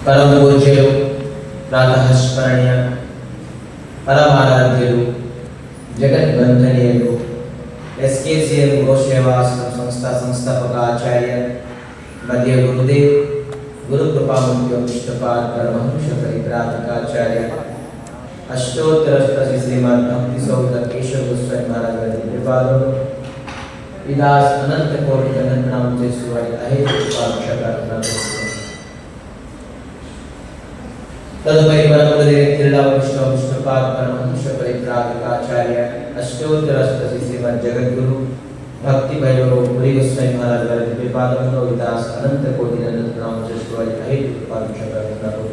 परम पूज्युలు प्रातः स्मरणीय परमाराध्यु जगद्बंधनीयु एसकेसीएम गोसेवाश्रम संस्था संस्थापक आचार्य मध्य गुरुदेव गुरु कृपा मुख्योपाद परमहंस परित्राटकाचार्य अष्टोत्तर श्रीमद् भक्ति सौध केशव गोस्वामी महाराज गाరి कृपालो विदास अनंत कोटि अनंत नाम చేసువారి అహేతు కృపాక్షరాలను तदुपरि परमगुरुदेव तिरुला विष्णुपाद परमहंस परित्राटकाचार्य अष्टोत्तर श्रीमद् जगद्गुरु भक्ति भैरव पुरी गोस्वामी महाराज गाరి कृपालो विदास अनंत कोटि अनंत नाम చేసువారి అహేతు కృపాక్షరాలను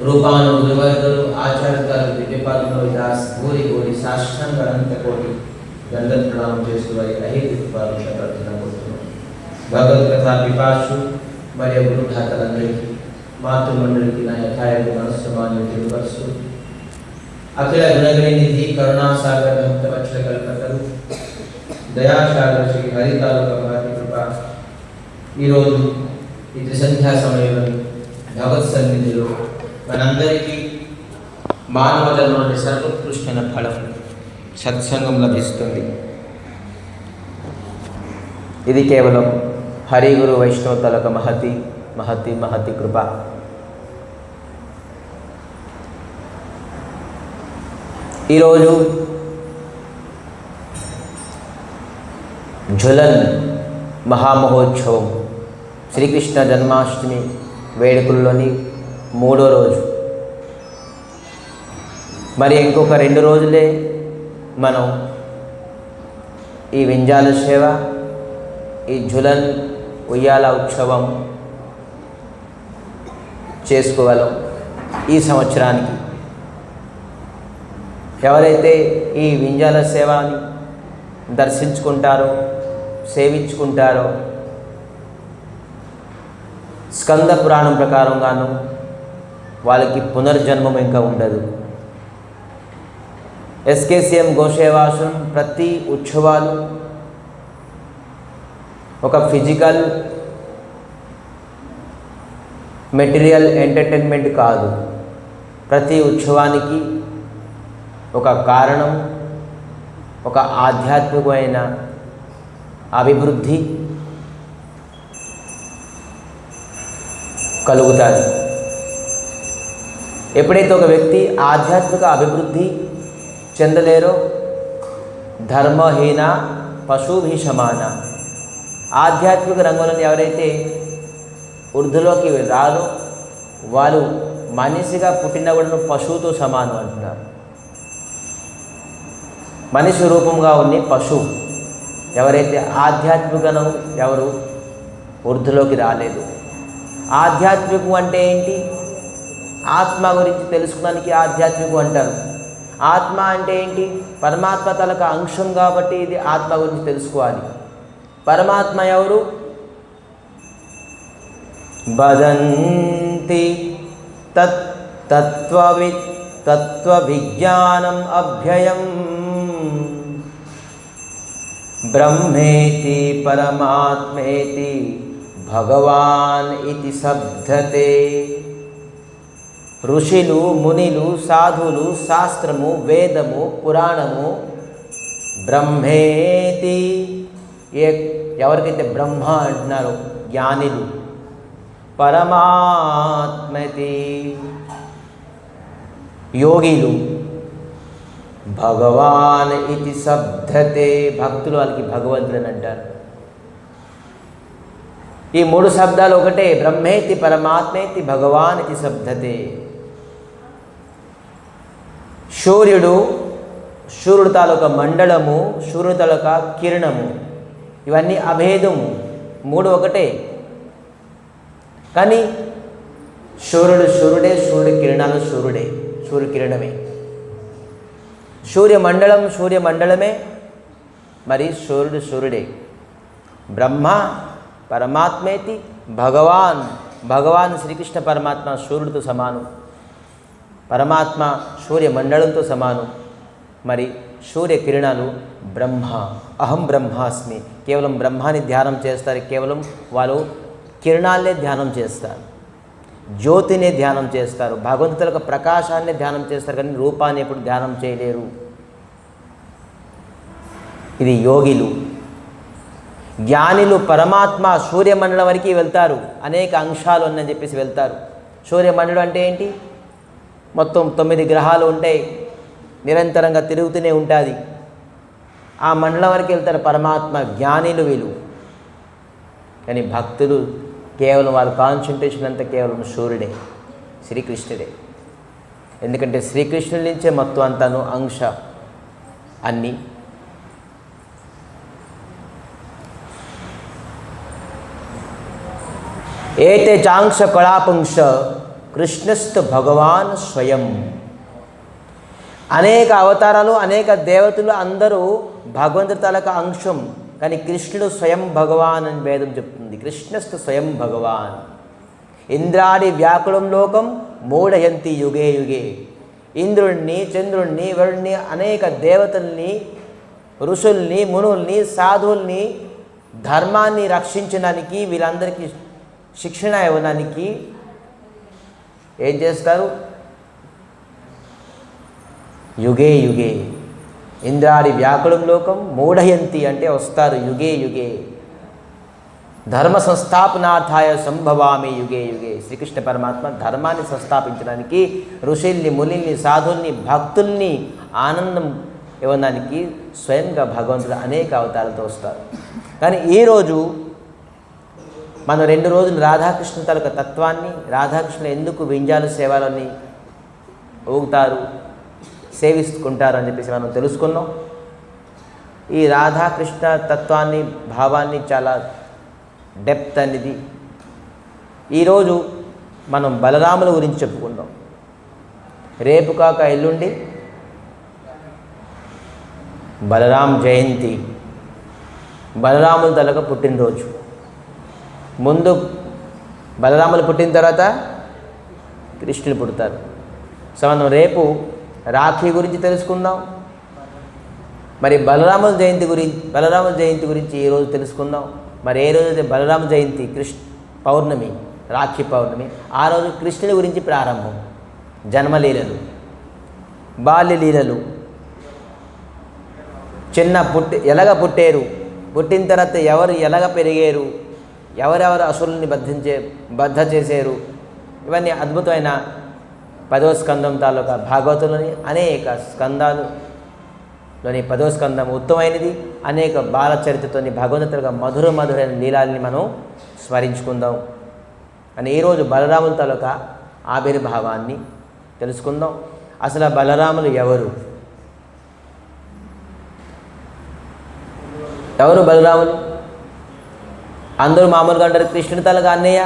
रूपानुगुरुवर्गुरु आचार्यकाल दिव्यपादुलो विदास गोरी गोरी साष्टांग अनंत कोटि दंडवत प्रणाम చేసువారి అహేతు కృపాక్షరాలను భగవత్ కథా పిపాసు మరియు గురు భక్తులందరికీ మాతృమండలికి నా యథార్థ మనస్సుమాన్ని తెలియపరుస్తూ అఖిల గుణగణనిధి కరుణాసాగర్ భక్తవత్సల కల్పతరు దయాసాగర్ శ్రీ హరితాలక వారి కృప ఈరోజు ఈ త్రిసంధ్యా సమయంలో భగవత్ సన్నిధిలో మనందరికీ మానవ జన్మలోని సర్వోత్కృష్టమైన ఫలం సత్సంగం లభిస్తుంది. ఇది కేవలం హరి గురు వైష్ణవ తలక మహతి మహతి మహతి కృప. ఈరోజు ఝులన్ మహామహోత్సవం శ్రీకృష్ణ జన్మాష్టమి వేడుకల్లోని 3వ రోజు. మరి ఇంకొక 2 రోజులే మనం ఈ వింజాల సేవ, ఈ ఝులన్ ఉయ్యాల ఉత్సవం చేసుకోగలం. ఈ సంవత్సరానికి ఎవరైతే ఈ వింజాల సేవని దర్శించుకుంటారో, సేవించుకుంటారో, స్కంద పురాణం ప్రకారంగాను వాళ్ళకి పునర్జన్మం ఇంకా ఉండదు. ఎస్కేసీఎం గోసేవాశ్రమం ప్రతి ఉత్సవాలు ఒక ఫిజికల్ మెటీరియల్ ఎంటర్టైన్మెంట్ కాదు. ప్రతి ఉత్సవానికి ఒక కారణం, ఒక ఆధ్యాత్మికమైన అభివృద్ధి కలుగుతుంది. ఎప్పుడైతే ఒక వ్యక్తి ఆధ్యాత్మిక అభివృద్ధి చెందలేరో ధర్మహీన పశుభి సమాన. ఆధ్యాత్మిక రంగంలో ఎవరైతే వృద్ధిలోకి రారో వాళ్ళు మనిషిగా పుట్టిన కూడా పశువుతో సమానం అంటున్నారు. మనిషి రూపంగా ఉన్న పశువు ఎవరైతే ఆధ్యాత్మికను ఎవరు వృద్ధిలోకి రాలేదు. ఆధ్యాత్మికం అంటే ఏంటి? ఆత్మ గురించి తెలుసుకోవడానికి ఆధ్యాత్మికం అంటారు. ఆత్మ అంటే ఏంటి? పరమాత్మ తలక అంశం కాబట్టి ఇది ఆత్మ గురించి తెలుసుకోవాలి. పరమాత్మ ఎవరు? వదంతి తత్వవిజ్ఞానం అభ్యయం బ్రహ్మేతి పరమాత్మేతి భగవాన్ ఇతి శబ్దతే. ఋషులు, మునిలు, సాధులు, శాస్త్రము, వేదము, పురాణము బ్రహ్మేతి, ఎవరికైతే బ్రహ్మ అంటున్నారో జ్ఞానిలు, పరమాత్మతి యోగిలు, భగవాన్ ఇది శబ్దతే భక్తులు, వాళ్ళకి భగవంతుడు అని అంటారు. ఈ 3 శబ్దాలు ఒకటే. బ్రహ్మేతి పరమాత్మేతి భగవాన్ ఇది శబ్దతే. సూర్యుడు తాలూక మండలము, సూర్యుడు తాలూక కిరణము, ఇవన్నీ అభేదము. 3 ఒకటే. కానీ సూర్యుడే, సూర్యుడి కిరణాలు సూర్యకిరణమే. సూర్యమండలమే, మరి సూర్యుడే. బ్రహ్మ పరమాత్మేతి భగవాన్ శ్రీకృష్ణ పరమాత్మ సూర్యుడితో సమానం. పరమాత్మ సూర్యమండలంతో సమానం. మరి సూర్యకిరణాలు బ్రహ్మ. అహం బ్రహ్మాస్మి. కేవలం బ్రహ్మాన్ని ధ్యానం చేస్తారు. కేవలం వాళ్ళు కిరణాలే ధ్యానం చేస్తారు. జ్యోతిని ధ్యానం చేస్తారు, భగవంతుల యొక్క ప్రకాశాన్ని ధ్యానం చేస్తారు, కానీ రూపాన్ని ఎప్పుడు ధ్యానం చేయలేరు. ఇది యోగిలు. జ్ఞానులు పరమాత్మ సూర్యమండలం వరకు వెళ్తారు, అనేక అంశాలు ఉన్నాయని చెప్పేసి వెళ్తారు. సూర్యమండలం అంటే ఏంటి? మొత్తం 9 గ్రహాలు ఉంటాయి, నిరంతరంగా తిరుగుతూనే ఉంటుంది. ఆ మండలం వరకు వెళ్తారు పరమాత్మ, జ్ఞానులు వీళ్ళు. కానీ భక్తులు కేవలం వాళ్ళ కాన్సన్ట్రేషన్ అంతా కేవలం సూర్యుడే, శ్రీకృష్ణుడే. ఎందుకంటే శ్రీకృష్ణుడి నుంచే మొత్తం అంతాను అంశ అన్నీ. ఏతే చాంక్ష కళాపుంక్ష కృష్ణస్థ భగవాన్ స్వయం. అనేక అవతారాలు, అనేక దేవతలు అందరూ భగవంతుడి తాలూకా అంశం, కానీ కృష్ణుడు స్వయం భగవాన్ అని వేదం చెప్తుంది. కృష్ణస్థ స్వయం భగవాన్. ఇంద్రాడి వ్యాకులం లోకం మూఢయంతి యుగే యుగే. ఇంద్రుణ్ణి, చంద్రుణ్ణి, వరుణ్ణి, అనేక దేవతల్ని, ఋషుల్ని, మునుల్ని, సాధువుల్ని ధర్మాన్ని రక్షించడానికి, వీళ్ళందరికీ శిక్షణ ఇవ్వడానికి ఏం చేస్తారు? యుగే యుగే. ఇంద్రాడి వ్యాకులం లోకం మూఢయంతి అంటే వస్తారు యుగే యుగే. ధర్మ సంస్థాపనార్థాయ సంభవామి యుగే యుగే. శ్రీకృష్ణ పరమాత్మ ధర్మాన్ని సంస్థాపించడానికి ఋషుల్ని, మునిల్ని, సాధుల్ని, భక్తుల్ని ఆనందం ఇవ్వడానికి స్వయంగా భగవంతుడు అనేక అవతారాలతో వస్తారు. కానీ ఈరోజు మనం 2 రోజులు రాధాకృష్ణ తాలూకా తత్వాన్ని, రాధాకృష్ణులు ఎందుకు వింజాల సేవలని ఊగుతారు, సేవిస్తుంటారు అని చెప్పేసి మనం తెలుసుకున్నాం. ఈ రాధాకృష్ణ తత్వాన్ని, భావాన్ని చాలా డెప్త్ అనేది. ఈరోజు మనం బలరాముల గురించి చెప్పుకుందాం. రేపు కాక ఎల్లుండి బలరాం జయంతి, బలరాముల తాలూకా పుట్టినరోజు. ముందు బలరాములు పుట్టిన తర్వాత కృష్ణులు పుడతారు. సో మనం రేపు రాఖీ గురించి తెలుసుకుందాం. మరి బలరాముల జయంతి గురించి ఈరోజు తెలుసుకుందాం. మరి ఏ రోజు బలరామ జయంతి, పౌర్ణమి, రాఖీ పౌర్ణమి, ఆ రోజు కృష్ణుడి గురించి ప్రారంభం. జన్మలీలలు, బాల్యలీలలు, ఎలాగ పుట్టారు, పుట్టిన తర్వాత ఎవరు ఎలాగ పెరిగారు, ఎవరెవరు అసురుల్ని బద్ధ చేశారు, ఇవన్నీ అద్భుతమైన 10వ స్కందం తాలూకా భాగవతంలోని అనేక స్కందాలులోని 10వ స్కందం ఉత్తమైనది. అనేక బాల చరిత్రతోని భగవంతుడిగా మధురమైన లీలాల్ని మనం స్మరించుకుందాం. అని ఈరోజు బలరాముల తాలూకా ఆవిర్భావాన్ని తెలుసుకుందాం. అసలు ఆ బలరాములు ఎవరు బలరాములు? అందరూ మామూలుగా అంటారు కృష్ణుడి తాలూకా అన్నయ్య,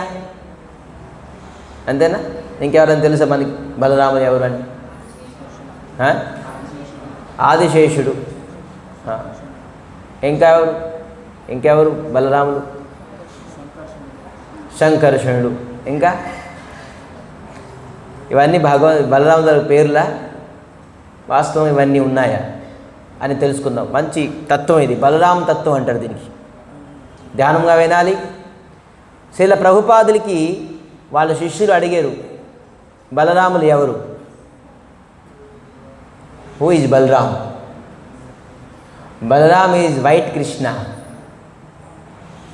అంతేనా? ఇంకెవరైనా తెలుసా మనకి బలరాములు ఎవరని? ఆదిశేషుడు. ఇంకెవరు బలరాములు? సంకర్షణుడు. ఇంకా ఇవన్నీ బలరాముల పేర్లా? వాస్తవం ఇవన్నీ ఉన్నాయా అని తెలుసుకుందాం. మంచి తత్వం ఇది, బలరామ తత్వం అంటారు దీనికి. ధ్యానంగా వినాలి. శ్రీల ప్రభుపాదులకి వాళ్ళ శిష్యులు అడిగారు, బలరాములు ఎవరు? Who is Balaram? Balaram is white Krishna.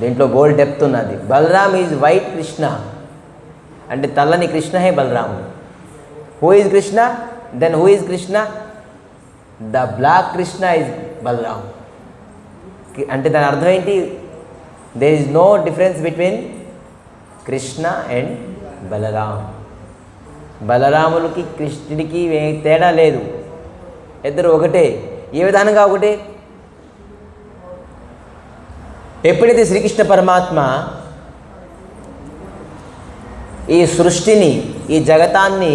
దీంట్లో బోల్డ్ డెప్త్ ఉన్నది. బలరామ్ ఈజ్ వైట్ కృష్ణ అంటే తెల్లని కృష్ణ హే బలరాముడు. Who is Krishna? Then who is Krishna? The black Krishna is Balram. అంటే దాని అర్థం ఏంటి? There is no difference between Krishna and Balram. బలరాములకి కృష్ణుడికి తేడా లేదు, ఇద్దరు ఒకటే. ఏ విధానంగా ఒకటే? ఎప్పుడైతే శ్రీకృష్ణ పరమాత్మ ఈ సృష్టిని, ఈ జగతాన్ని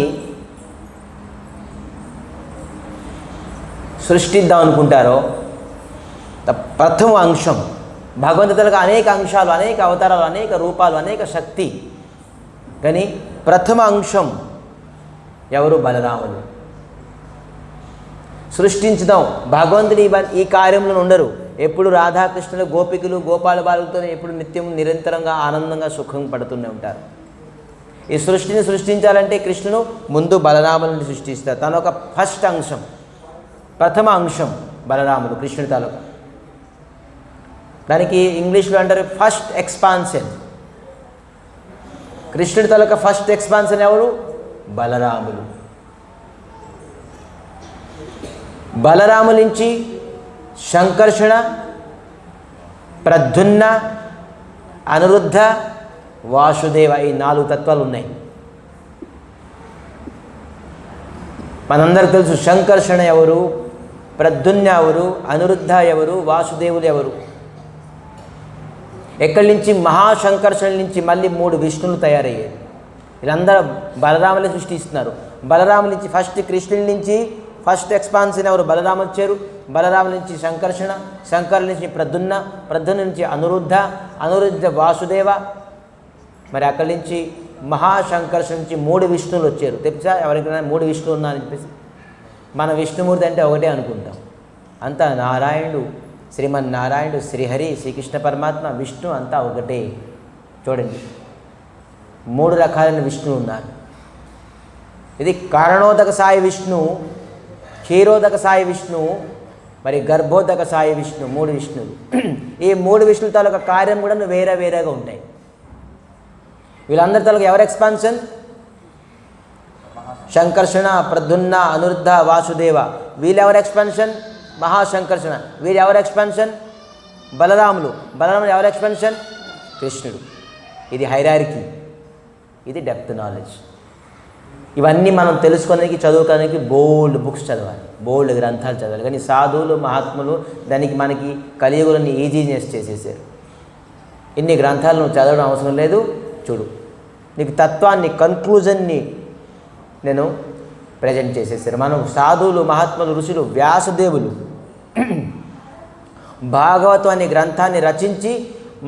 సృష్టిద్దాం అనుకుంటారో, ప్రథమ అంశం భగవంతుడికి అనేక అంశాలు, అనేక అవతారాలు, అనేక రూపాలు, అనేక శక్తి. కానీ ప్రథమ అంశం ఎవరు? బలరాములు. సృష్టించుదాం. భగవంతుడు ఈ కార్యంలో ఉండరు. ఎప్పుడు రాధాకృష్ణులు, గోపికలు, గోపాల బాలులతో ఎప్పుడు నిత్యం నిరంతరంగా ఆనందంగా సుఖం పడుతూనే ఉంటారు. ఈ సృష్టిని సృష్టించాలంటే కృష్ణుడు ముందు బలరాముని సృష్టిస్తారు. తన ఒక ఫస్ట్ అంశం, ప్రథమ అంశం బలరాముడు కృష్ణుడి తాలూకా. దానికి ఇంగ్లీష్లో అంటారు ఫస్ట్ ఎక్స్పాన్షన్. కృష్ణుడి తాలూకా ఫస్ట్ ఎక్స్పాన్షన్ ఎవరు? బలరాములు. బలరాముల నుంచి సంకర్షణ, ప్రద్యుమ్న, అనిరుద్ధ, వాసుదేవ, ఈ 4 తత్వాలు ఉన్నాయి. మనందరికి తెలుసు సంకర్షణ ఎవరు, ప్రద్యుమ్న ఎవరు, అనిరుద్ధ ఎవరు, వాసుదేవులు ఎవరు. ఎక్కడి నుంచి? మహాసంకర్షణ నుంచి మళ్ళీ 3 విష్ణువులు తయారయ్యాయి. వీళ్ళందరూ బలరాములే సృష్టిస్తున్నారు. బలరాముల నుంచి ఫస్ట్ కృష్ణుడి నుంచి ఫస్ట్ ఎక్స్పాన్షన్ ఎవరు? బలరాములు వచ్చారు. బలరాముల నుంచి సంకర్షణ, సంకర్షణ నుంచి ప్రద్యుమ్న, ప్రద్యుమ్న నుంచి అనిరుద్ధ, అనిరుద్ధ వాసుదేవ. మరి అక్కడి నుంచి మహాసంకర్షణ నుంచి 3 విష్ణువులు వచ్చారు. తెలుసా ఎవరికైనా 3 విష్ణువులు ఉన్నా అని చెప్పేసి? మన విష్ణుమూర్తి అంటే ఒకటే అనుకుంటాం. అంతా నారాయణుడు, శ్రీమన్నారాయణుడు, శ్రీహరి, శ్రీకృష్ణ పరమాత్మ, విష్ణు అంతా ఒకటే. చూడండి 3 రకాలైన విష్ణువు ఉన్నారు. ఇది కారణోదక సాయి విష్ణు, క్షీరోదక సాయి విష్ణు, మరి గర్భోదక సాయి విష్ణు, 3 విష్ణువులు. ఈ 3 విష్ణువుల తాలూకా కార్యం కూడా వేరే వేరేగా ఉంటాయి. వీళ్ళందరి తాలూకా ఎవరు ఎక్స్పాన్షన్? సంకర్షణ, ప్రద్యుమ్న, అనిరుద్ధ, వాసుదేవ. వీళ్ళెవరు ఎక్స్పాన్షన్? మహాసంకర్షణ. వీరు ఎవరు ఎక్స్పాన్షన్? బలరాములు. బలరాములు ఎవరు ఎక్స్పాన్షన్? కృష్ణుడు. ఇది హైరార్కీ, ఇది డెప్త్ నాలెడ్జ్. ఇవన్నీ మనం తెలుసుకోవడానికి, చదువుకోవడానికి బోల్డ్ బుక్స్ చదవాలి, బోల్డ్ గ్రంథాలు చదవాలి. కానీ సాధువులు, మహాత్ములు దానికి మనకి కలియుగులని ఈజీనెస్ చేసేసారు. ఇన్ని గ్రంథాలు నువ్వు చదవడం అవసరం లేదు. చూడు, నీకు తత్వాన్ని, కన్క్లూజన్ని నేను ప్రజెంట్ చేసేసారు. మనం సాధువులు, మహాత్ములు, ఋషులు, వ్యాసదేవులు భాగవతం అనే గ్రంథాన్ని రచించి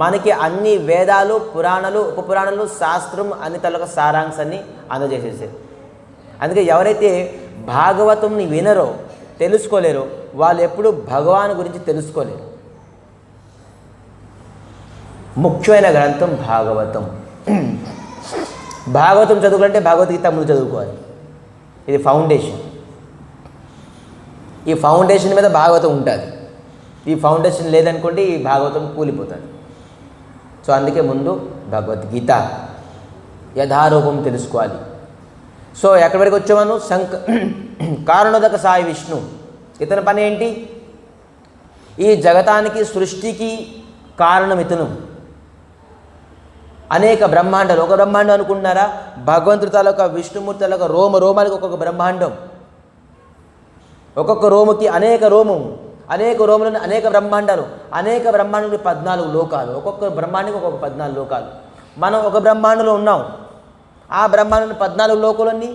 మనకి అన్ని వేదాలు, పురాణాలు, ఉపపురాణాలు, శాస్త్రం అన్ని తలక సారాంశాన్ని అందజేసేసారు. అందుకే ఎవరైతే భాగవతంని వినరో, తెలుసుకోలేరో, వాళ్ళు ఎప్పుడు భగవాన్ గురించి తెలుసుకోలేరు. ముఖ్యమైన గ్రంథం భాగవతం. భాగవతం చదువుకుంటే భగవద్గీత ముందు చదువుకోవాలి. ఇది ఫౌండేషన్. ఈ ఫౌండేషన్ మీద భాగవతం ఉంటుంది. ఈ ఫౌండేషన్ లేదనుకోండి ఈ భాగవతం కూలిపోతుంది. సో అందుకే ముందు భగవద్గీత యథారూపం తెలుసుకోవాలి. సో ఎక్కడి వరకు వచ్చామను? కారణోదక సాయి విష్ణు. ఇతని పని ఏంటి? ఈ జగతానికి, సృష్టికి కారణం ఇతను. అనేక బ్రహ్మాండాలు. ఒక బ్రహ్మాండం అనుకుంటున్నారా? భగవంతుడి తాలూకా, విష్ణుమూర్తి తాలూకా రోమానికి ఒక్కొక్క బ్రహ్మాండం. ఒక్కొక్క రోముకి అనేక రోమం, అనేక రోములను అనేక బ్రహ్మాండాలు, అనేక బ్రహ్మాండంలో 14 లోకాలు. ఒక్కొక్క బ్రహ్మాండానికి ఒక్కొక్క 14 లోకాలు. మనం ఒక బ్రహ్మాండంలో ఉన్నాం. ఆ బ్రహ్మాండంలో 14 లోకాలన్నీ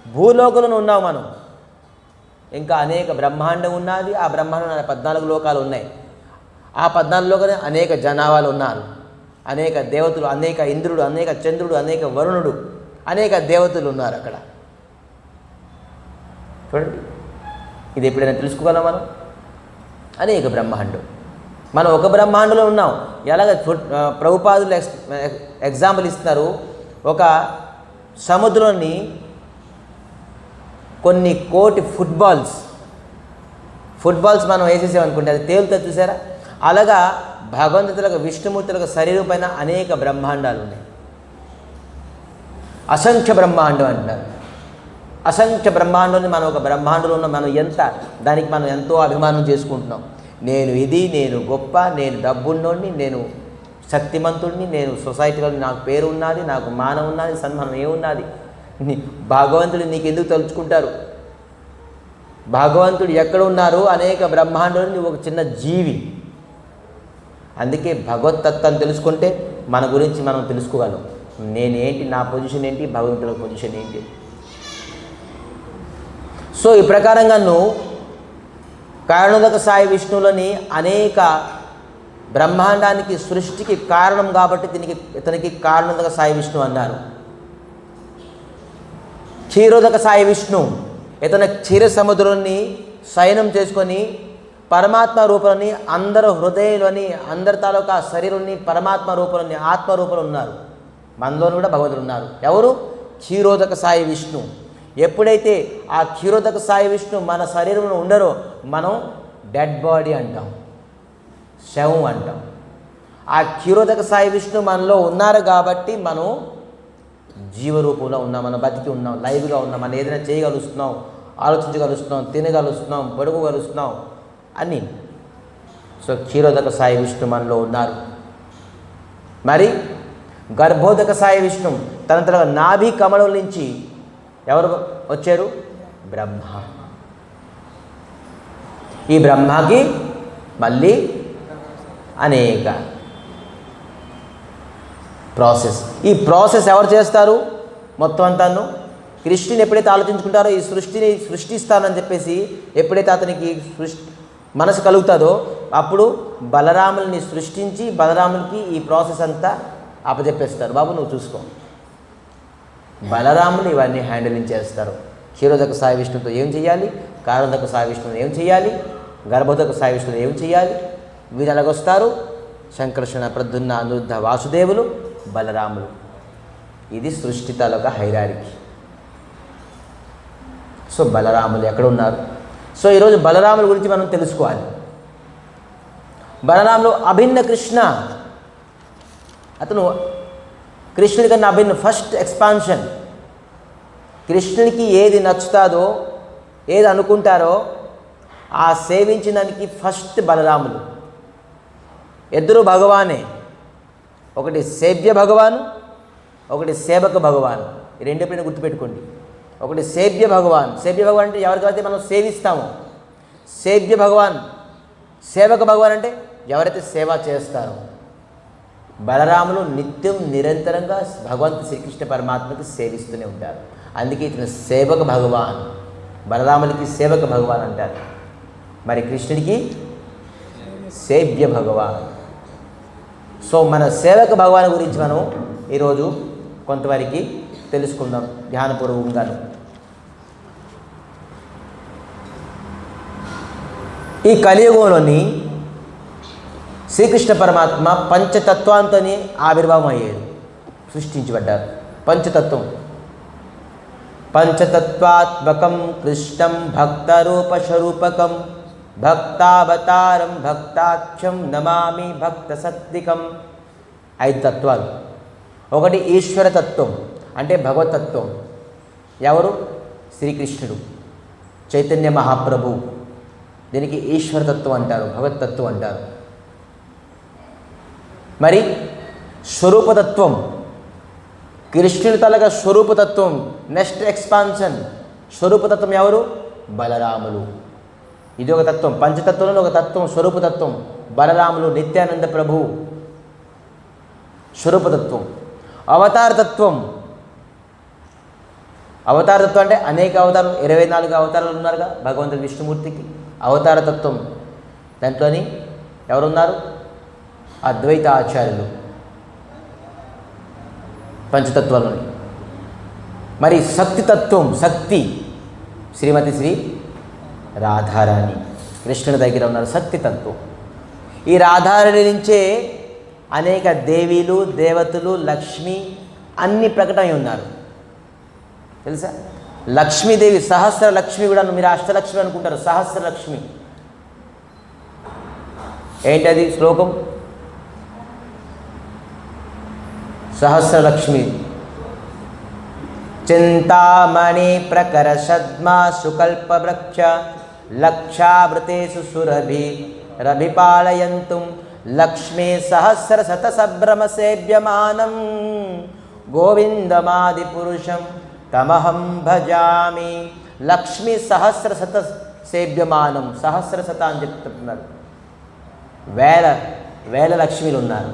భూలోకంలో ఉన్నాం మనం. ఇంకా అనేక బ్రహ్మాండం ఉన్నది. ఆ బ్రహ్మాండంలో 14 లోకాలు ఉన్నాయి. ఆ 14 లోకాలు అనేక జనాభాలు ఉన్నారు. అనేక దేవతలు, అనేక ఇంద్రుడు, అనేక చంద్రుడు, అనేక వరుణుడు, అనేక దేవతలు ఉన్నారు అక్కడ. చూడండి, ఇది ఎప్పుడైనా తెలుసుకోగలం మనం? అనేక బ్రహ్మాండం. మనం ఒక బ్రహ్మాండంలో ఉన్నాం. ఎలాగ ప్రభుపాదులు ఎగ్జాంపుల్ ఇస్తున్నారు. ఒక సముద్రంలోని కొన్ని కోటి ఫుట్బాల్స్ మనం వేసేసామనుకుంటే అది తేలుతా, చూసారా? అలాగా భగవంతులకు, విష్ణుమూర్తులకు శరీరం పైన అనేక బ్రహ్మాండాలు ఉన్నాయి. అసంఖ్య బ్రహ్మాండం అంటారు. అసంఖ్య బ్రహ్మాండంలో మనం ఒక బ్రహ్మాండంలో ఉన్న మనం దానికి మనం ఎంతో అభిమానం చేసుకుంటున్నాం. నేను ఇది, నేను గొప్ప, నేను డబ్బున్నోడిని, నేను శక్తిమంతుడిని, నేను సొసైటీలో నాకు పేరు ఉన్నది, నాకు మానం ఉన్నది, సన్మానం ఏమున్నది. భగవంతుడు నీకు ఎందుకు తలుచుకుంటారు? భగవంతుడు ఎక్కడ ఉన్నారు? అనేక బ్రహ్మాండంలో నువ్వు ఒక చిన్న జీవి. అందుకే భగవత్తత్వం తెలుసుకుంటే మన గురించి మనం తెలుసుకోగలం. నేనేంటి, నా పొజిషన్ ఏంటి, భగవంతుడి పొజిషన్ ఏంటి. సో ఈ ప్రకారంగా నువ్వు కారణోదక సాయి విష్ణువులని అనేక బ్రహ్మాండానికి, సృష్టికి కారణం కాబట్టి ఇతనికి కారణోదక సాయి విష్ణు అన్నారు. క్షీరోదక సాయి విష్ణు, ఇతను క్షీర సముద్రాన్ని శయనం చేసుకొని పరమాత్మ రూపంలోని అందరు హృదయంలోని, అందరి తాలూకా శరీరంని పరమాత్మ రూపంలోని, ఆత్మ రూపంలో ఉన్నారు. మనలో కూడా భగవంతుడు ఉన్నారు. ఎవరు? క్షీరోదక సాయి విష్ణు. ఎప్పుడైతే ఆ క్షీరోదక సాయి విష్ణు మన శరీరంలో ఉండరో మనం డెడ్ బాడీ అంటాం, శవం అంటాం. ఆ క్షీరోదక సాయి విష్ణు మనలో ఉన్నారు కాబట్టి మనం జీవరూపంలో ఉన్నాం, మనం బతికి ఉన్నాం, లైవ్గా ఉన్నాం, మనం ఏదైనా చేయగలుస్తున్నాం, ఆలోచించగలుస్తున్నాం, తినగలుస్తున్నాం, పడుకోగలుస్తున్నాం అన్నీ. సో క్షీరోదక సాయి విష్ణు మనలో ఉన్నారు. మరి గర్భోదక సాయి విష్ణు తన నాభి కమలం నుంచి ఎవరు వచ్చారు? బ్రహ్మ. ఈ బ్రహ్మకి మళ్ళీ అనేక ప్రాసెస్. ఈ ప్రాసెస్ ఎవరు చేస్తారు? మొత్తం అంతాను కృష్ణుని ఎప్పుడైతే ఆలోచించుకుంటారో ఈ సృష్టిని సృష్టిస్తానని చెప్పేసి ఎప్పుడైతే అతనికి మనసు కలుగుతుందో అప్పుడు బలరాముల్ని సృష్టించి బలరాములకి ఈ ప్రాసెస్ అంతా అప్పచెప్పేస్తారు. బాబు నువ్వు చూసుకో. బలరాములు ఇవన్నీ హ్యాండిలింగ్ చేస్తారు. క్షీరోదక సాయి విష్ణుతో ఏం చేయాలి, కారోదక సాయి విష్ణుని ఏం చేయాలి, గర్భోదక సాయి విష్ణుని ఏం చేయాలి, వీరు ఎలాగొస్తారు? సంకర్షణ, ప్రద్యుమ్న, అనిరుద్ధ, వాసుదేవులు, బలరాములు. ఇది సృష్టి తాలూకా హైరార్కీ. సో బలరాములు ఎక్కడ ఉన్నారు? సో ఈరోజు బలరాముల గురించి మనం తెలుసుకోవాలి. బలరాములు అభిన్న కృష్ణ. అతను కృష్ణుడి కన్నా అభిన్న, ఫస్ట్ ఎక్స్పాన్షన్. కృష్ణుడికి ఏది నచ్చుతాదో, ఏది అనుకుంటారో ఆ సేవించడానికి ఫస్ట్ బలరాములు. ఇద్దరు భగవానే. ఒకటి సేవ్య భగవాన్, ఒకటి సేవక భగవాన్. ఈ రెండు ఎప్పుడైనా గుర్తుపెట్టుకోండి. ఒకటి సేవ్య భగవాన్. సేవ్య భగవాన్ అంటే ఎవరికైతే మనం సేవిస్తామో. సేవ్య భగవాన్. సేవక భగవాన్ అంటే ఎవరైతే సేవ చేస్తారో. బలరాములు నిత్యం నిరంతరంగా భగవంతు శ్రీకృష్ణ పరమాత్మకి సేవిస్తూనే ఉంటారు. అందుకే ఇతను సేవక భగవాన్. బలరాములకి సేవక భగవాన్ అంటారు. మరి కృష్ణుడికి సేవ్య భగవాన్. సో మన సేవక భగవాన్ గురించి మనం ఈరోజు కొంతవరకు తెలుసుకుందాం ధ్యానపూర్వకంగాను. ఈ కలియుగంలోని శ్రీకృష్ణ పరమాత్మ పంచతత్వాంతోనే ఆవిర్భావం అయ్యాడు, సృష్టించబడ్డారు. పంచతత్వం. పంచతత్వాత్మకం కృష్ణం భక్తరూపస్వరూపకం భక్తావతారం భక్తాఖ్యం నమామి భక్త సత్వికం. 5 తత్వాలు. ఒకటి ఈశ్వరతత్వం అంటే భగవతత్వం. ఎవరు? శ్రీకృష్ణుడు, చైతన్య మహాప్రభు. దీనికి ఈశ్వరతత్వం అంటారు, భగవతత్వం అంటారు. మరి స్వరూపతత్వం, కృష్ణుని తలగా స్వరూపతత్వం. నెక్స్ట్ ఎక్స్పాన్షన్ స్వరూపతత్వం ఎవరు? బలరాములు. ఇది ఒక తత్వం. పంచతత్వంలో ఒక తత్వం స్వరూపతత్వం. బలరాములు, నిత్యానంద ప్రభు, స్వరూపతత్వం. అవతారతత్వం. అవతారతత్వం అంటే అనేక అవతారం, 24 అవతారాలు ఉన్నారుగా భగవంతుడి విష్ణుమూర్తికి. అవతారతత్వం. దాంట్లోని ఎవరున్నారు? అద్వైత ఆచార్యులు పంచతత్వాలని. మరి శక్తితత్వం. శక్తి శ్రీమతి శ్రీ రాధారాణి కృష్ణుని దగ్గర ఉన్నారు. శక్తితత్వం. ఈ రాధారాణి నుంచే అనేక దేవీలు, దేవతలు, లక్ష్మి అన్ని ప్రకటన ఉన్నారు. తెలుసా? లక్ష్మీదేవి, సహస్ర లక్ష్మి కూడా. మీరు అష్టలక్ష్మి అనుకుంటారు, సహస్ర లక్ష్మి. ఏంటది శ్లోకం? సహస్రలక్ష్మి. చింతామణి ప్రకర సద్మా సుకల్ప వృక్ష లక్షావృతేషు సురభి రభిపాలయంతుం లక్ష్మీ సహస్ర శత సభ్రమ సేవ్యమానం గోవిందమాది పురుషం తమహం భజామి. లక్ష్మీ సహస్ర శత సేవ్యమానం. సహస్ర శత అని చెప్తున్నారు. వేల లక్ష్మీలు ఉన్నారు.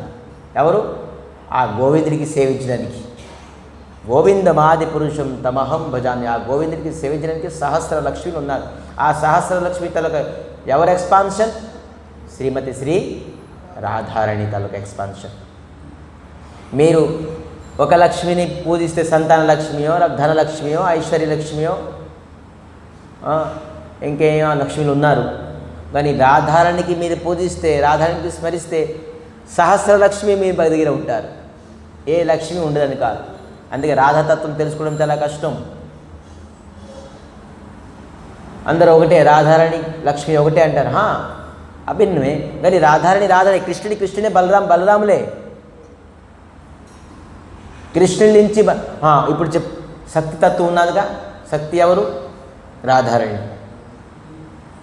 ఎవరు? ఆ గోవిందుడికి సేవించడానికి. గోవిందమాది పురుషం తమహం భజామి. ఆ గోవిందుడికి సేవించడానికి సహస్ర లక్ష్మీలు ఉన్నారు. ఆ సహస్ర లక్ష్మి తలక ఎవరు ఎక్స్పాన్షన్? శ్రీమతి శ్రీ రాధారాణి తాలూకా ఎక్స్పాన్షన్. మీరు ఒక లక్ష్మిని పూజిస్తే సంతాన లక్ష్మియో, ధనలక్ష్మియో, ఐశ్వర్యలక్ష్మియో, ఇంకేమో లక్ష్మిలు ఉన్నారు. కానీ రాధారాణికి మీరు పూజిస్తే, రాధారాణికి స్మరిస్తే సహస్రలక్ష్మి మీ దగ్గర ఉంటారు. ఏ లక్ష్మి ఉండదని కాదు. అందుకే రాధాతత్వం తెలుసుకోవడం చాలా కష్టం. అందరూ ఒకటే, రాధారాణి లక్ష్మి ఒకటే అంటారు. అభిన్నమే, కానీ రాధారాణి కృష్ణుడే, బలరాములే. కృష్ణుడి నుంచి ఇప్పుడు శక్తి తత్వం ఉన్నదిగా. శక్తి ఎవరు? రాధారాణి.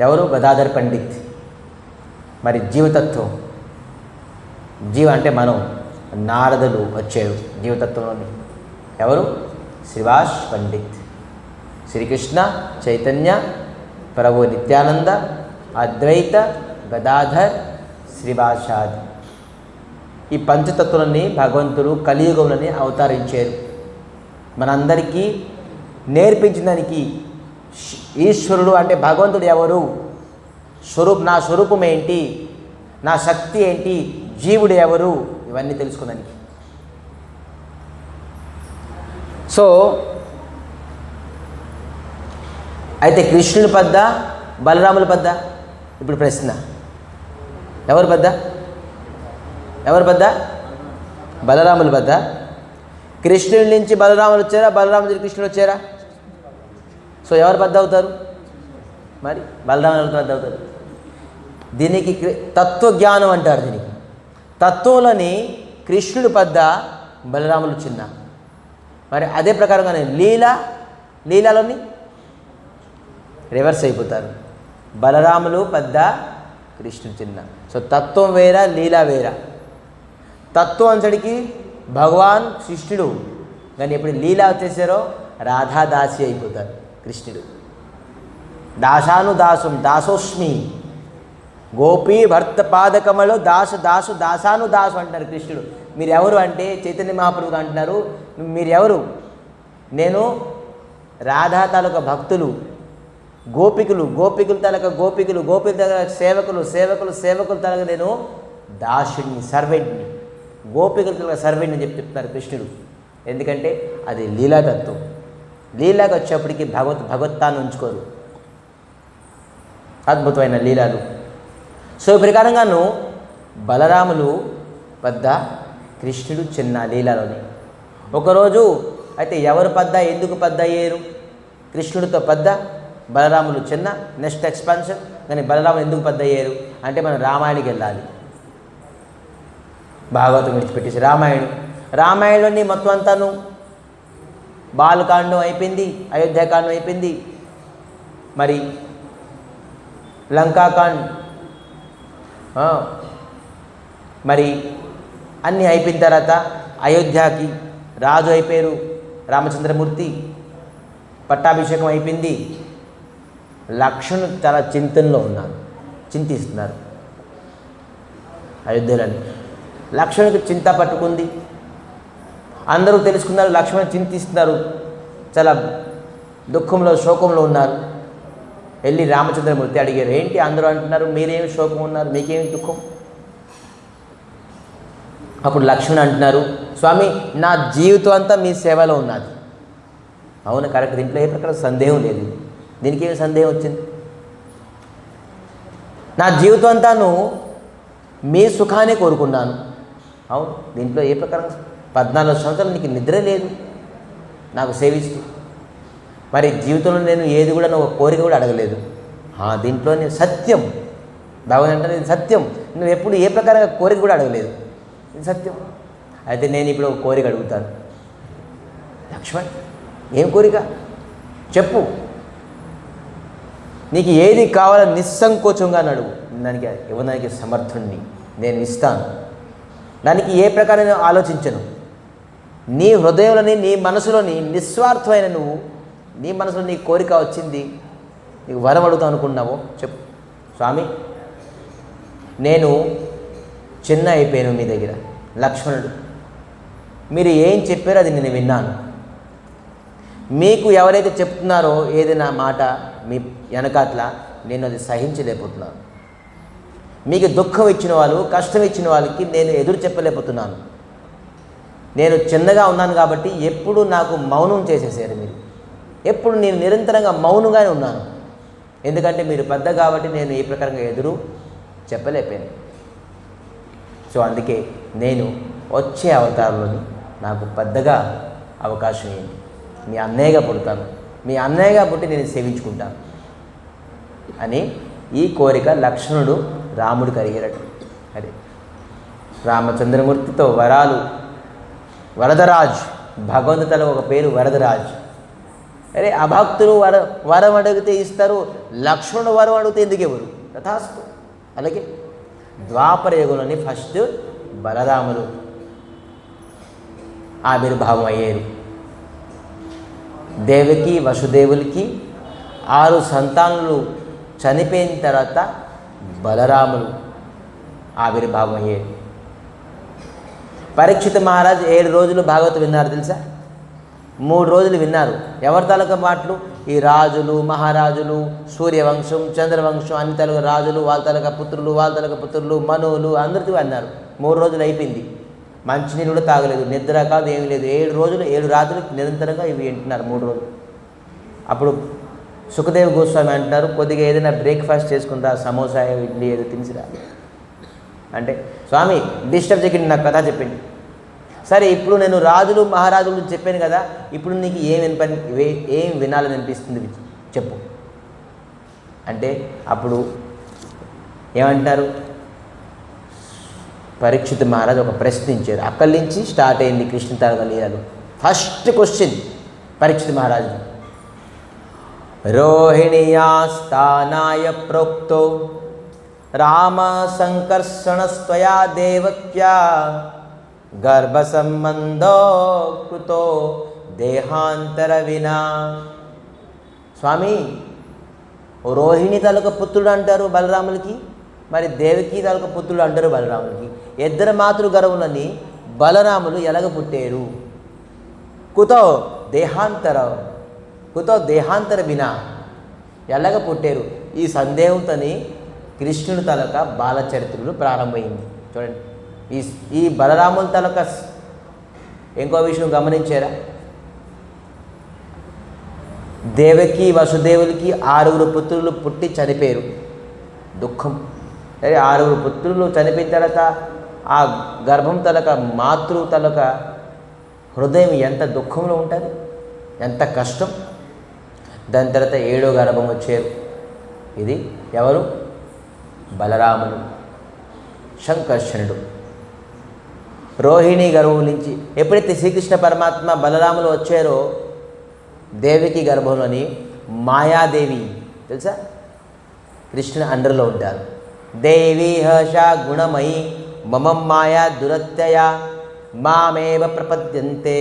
ఎవరు? గదాధర్ పండిత్. మరి జీవతత్వం, జీవ అంటే మనం, నారదులు వచ్చారు జీవతత్వంలోని. ఎవరు? శ్రీవాస్ పండిత్. శ్రీకృష్ణ చైతన్య ప్రభు నిత్యానంద అద్వైత గదాధర్ శ్రీవాసాది ఈ పంచతత్వాలని భగవంతుడు కలియుగంలోనే అవతరించారు. మనందరికీ నేర్పించడానికి ఈశ్వరుడు అంటే భగవంతుడు ఎవరు, నా స్వరూపం ఏంటి, నా శక్తి ఏంటి, జీవుడు ఎవరు, ఇవన్నీ తెలుసుకోవడానికి. సో అయితే కృష్ణుని పద్ద, బలరాముల పద్ద? ఇప్పుడు ప్రశ్న, ఎవరు పద్ద? బలరాముల పద్ద. కృష్ణుడి నుంచి బలరాములు వచ్చారా, బలరాముల నుంచి కృష్ణుడు వచ్చారా? సో ఎవరు పద్ద అవుతారు? మరి బలరాముల పద్ద అవుతారు. దీనికి తత్వజ్ఞానం అంటారు. దీనికి తత్వంలోని కృష్ణుడి పద్ద, బలరాములు చిన్న. మరి అదే ప్రకారంగానే లీలాలోని రివర్స్ అయిపోతారు. బలరాములు పెద్ద, కృష్ణుడు చిన్న. సో తత్వం వేరా, లీలా వేరా. తత్వం అంతటికి భగవాన్ కృష్ణుడు, కానీ ఎప్పుడు లీలా వచ్చేసారో రాధాదాసి అయిపోతారు కృష్ణుడు. దాసోస్మి గోపీ భర్త పాదకమలో దాసాను అంటారు కృష్ణుడు. మీరు ఎవరు అంటే చైతన్య మహాప్రభువు అంటున్నారు, మీరు ఎవరు? నేను రాధా తాలూకా భక్తులు, గోపికులు తాలూకా గోపికుల తాలూకా సేవకుల తాలూకా నేను దాసుడిని, సర్వెంట్ని. గోపికుల తాలూకా సర్వెంట్ని చెప్తున్నారు కృష్ణుడు. ఎందుకంటే అది లీలాతత్వం. లీలాకి వచ్చేప్పటికి భగవత్తాన్ని ఉంచుకోరు. అద్భుతమైన లీలాలు. సో ఈ ప్రకారంగాను బలరాములు పెద్ద, కృష్ణుడు చిన్న లీలాలోని. ఒకరోజు అయితే ఎవరు పెద్ద, ఎందుకు పెద్ద అయ్యారు? కృష్ణుడితో పెద్ద, బలరాములు చిన్న. Next expansion. కానీ బలరాములు ఎందుకు పెద్ద అయ్యారు అంటే మనం రామాయణకి వెళ్ళాలి. భాగవతం విడిచిపెట్టేసి రామాయణంలోని మొత్తం అంతాను బాలకాండం అయిపోయింది, అయోధ్యాకాండం అయిపోయింది, మరి లంకాకాండ్, మరి అన్నీ అయిపోయిన తర్వాత అయోధ్యకి రాజు అయిపోయారు రామచంద్రమూర్తి. పట్టాభిషేకం అయిపోయింది. లక్ష్మణుడు చాలా చింతిస్తున్నారు అయోధ్యలోని. లక్ష్మణుడికి చింత పట్టుకుంది. అందరూ తెలుసుకున్నారు లక్ష్మణుడు చింతిస్తున్నారు, చాలా దుఃఖంలో శోకంలో ఉన్నారు. వెళ్ళి రామచంద్రమూర్తి అడిగారు, ఏంటి అందరూ అంటున్నారు, మీరేమి శోకం ఉన్నారు, మీకేమి దుఃఖం? అప్పుడు లక్ష్మణుడు అంటున్నారు, స్వామి నా జీవితం అంతా మీ సేవలో ఉన్నది. అవును, కరెక్ట్. దీంట్లో ఏ ప్రకారం సందేహం లేదు. దీనికి ఏమి సందేహం వచ్చింది? నా జీవితం అంతాను మీ సుఖాన్ని కోరుకున్నాను. అవును, దీంట్లో ఏ ప్రకారం 14 సంవత్సరాలు నీకు నిద్ర లేదు నాకు సేవిస్తూ. మరి జీవితంలో నేను ఏది కూడా ఒక కోరిక కూడా అడగలేదు. దీంట్లో నేను సత్యం, భగవంతుడు అంటే ఇది సత్యం. నువ్వు ఎప్పుడు ఏ ప్రకారంగా కోరిక కూడా అడగలేదు, ఇది సత్యం. అయితే నేను ఇప్పుడు ఒక కోరిక అడుగుతాను. లక్ష్మణ్, ఏం కోరిక చెప్పు, నీకు ఏది కావాలో నిస్సంకోచంగా అడుగు, దానికి ఇవ్వడానికి సమర్థుణ్ణి, నేను ఇస్తాను. దానికి ఏ ప్రకారం ఆలోచించను. నీ హృదయంలోని, నీ మనసులోని నిస్వార్థమైన నువ్వు, నీ మనసులో నీ కోరిక వచ్చింది, నీకు వరం అడుగుతావు అనుకున్నావో చెప్పు. స్వామి నేను చిన్న అయిపోయాను మీ దగ్గర. లక్ష్మణుడు, మీరు ఏం చెప్పారో అది నేను విన్నాను. మీకు ఎవరైతే చెప్తున్నారో ఏదైనా మాట మీ వెనకాట్ల, నేను అది సహించలేకపోతున్నాను. మీకు దుఃఖం ఇచ్చిన వాళ్ళు, కష్టం ఇచ్చిన వాళ్ళకి నేను ఎదురు చెప్పలేకపోతున్నాను. నేను చిన్నగా ఉన్నాను కాబట్టి ఎప్పుడు నాకు మౌనం చేసేసారు మీరు. ఎప్పుడు నేను నిరంతరంగా మౌనంగానే ఉన్నాను. ఎందుకంటే మీరు పెద్ద కాబట్టి నేను ఏ ప్రకారంగా ఎదురు చెప్పలేకపోయాను. సో అందుకే నేను వచ్చే అవతారంలోని నాకు పెద్దగా అవకాశం ఏంటి, మీ అన్నయ్యగా పుడతాను, మీ అన్నయ్యగా పుట్టి నేను సేవించుకుంటాను అని ఈ కోరిక లక్ష్మణుడు రాముడికి అడిగారట. అదే రామచంద్రమూర్తితో వరాలు, వరదరాజు, భగవంతుల ఒక పేరు వరదరాజు. అరే అభక్తులు వరం అడిగితే ఇస్తారు, లక్ష్మణుడు వరం అడిగితే ఎందుకు ఎవరు తథాస్తు. అలాగే ద్వాపర యుగంలోని ఫస్ట్ బలరాములు ఆవిర్భావం అయ్యేది. దేవకి వసుదేవులకి 6 సంతానాలు చనిపోయిన తర్వాత బలరాములు ఆవిర్భావం అయ్యేది. పరీక్షిత్ మహారాజ్ 7 రోజులు భాగవతం విన్నారు తెలుసా? 3 రోజులు విన్నారు. ఎవరి తాలూకా మాటలు? ఈ రాజులు, మహారాజులు, సూర్యవంశం, చంద్రవంశం, అన్ని తాలూకా రాజులు, వాళ్ళ తాలూకా పుత్రులు, మనువులు అందరితో అన్నారు. 3 రోజులు అయిపోయింది. మంచినీళ్ళు కూడా తాగలేదు, నిద్ర కాదు, ఏమీ లేదు. 7 రోజులు 7 రాత్రులు నిరంతరంగా ఇవి వింటున్నారు 3 రోజులు. అప్పుడు సుఖదేవ్ గోస్వామి అంటున్నారు, కొద్దిగా ఏదైనా బ్రేక్ఫాస్ట్ చేసుకుందా, సమోసా, ఇడ్లీ ఏదో తినిసిరా అంటే, స్వామి డిస్టర్బ్ చేయకండి, నాకు కథ చెప్పింది. సరే ఇప్పుడు నేను రాజులు మహారాజులు చెప్పాను కదా, ఇప్పుడు నీకు ఏం వినాలని అనిపిస్తుంది చెప్పు అంటే, అప్పుడు ఏమంటారు, పరీక్షిత్ మహారాజు ఒక ప్రశ్నించారు. అక్కడి నుంచి స్టార్ట్ అయింది కృష్ణ తాలూకా లీలలు. ఫస్ట్ క్వశ్చన్ పరీక్షిత్ మహారాజు, రోహిణీయాస్థానాయ ప్రోక్తో రామ సంకర్షణస్త్వయా దేవక్యా గర్భ సంబంధో కృతో దేహాంతర వినా. స్వామి రోహిణి తాలూకా పుత్రుడు అంటారు బలరాములకి, మరి దేవకి తాలూకా పుత్రుడు అంటారు బలరాములకి. ఇద్దరు మాతృ గర్భములని బలరాములు ఎలాగ పుట్టారు? కుతో దేహాంతర వినా ఎలాగ పుట్టారు? ఈ సందేహంతోని కృష్ణుడి తాలూకా బాలచరిత్రలు ప్రారంభమైంది. చూడండి, ఈ బలరాముల తాలూకా ఇంకో విషయం గమనించారా? దేవకి వసుదేవులకి 6 పుత్రులు పుట్టి చనిపోయారు. దుఃఖం. అదే 6 పుత్రులు చనిపోయిన తర్వాత ఆ గర్భం తాలూకా మాతృ తాలూకా హృదయం ఎంత దుఃఖంలో ఉంటుంది, ఎంత కష్టం. దాని తర్వాత 7వ గర్భం వచ్చారు. ఇది ఎవరు? బలరాములు, సంకర్షణుడు. రోహిణి గర్భం నుంచి ఎప్పుడైతే శ్రీకృష్ణ పరమాత్మ బలరాములు వచ్చారో, దేవికి గర్భంలోని మాయాదేవి తెలుసా, కృష్ణుని అండర్లో ఉంటారు. దేవీ హర్ష గుణమయి మమ మాయా దురత్యయ మామేవ ప్రపద్యంతే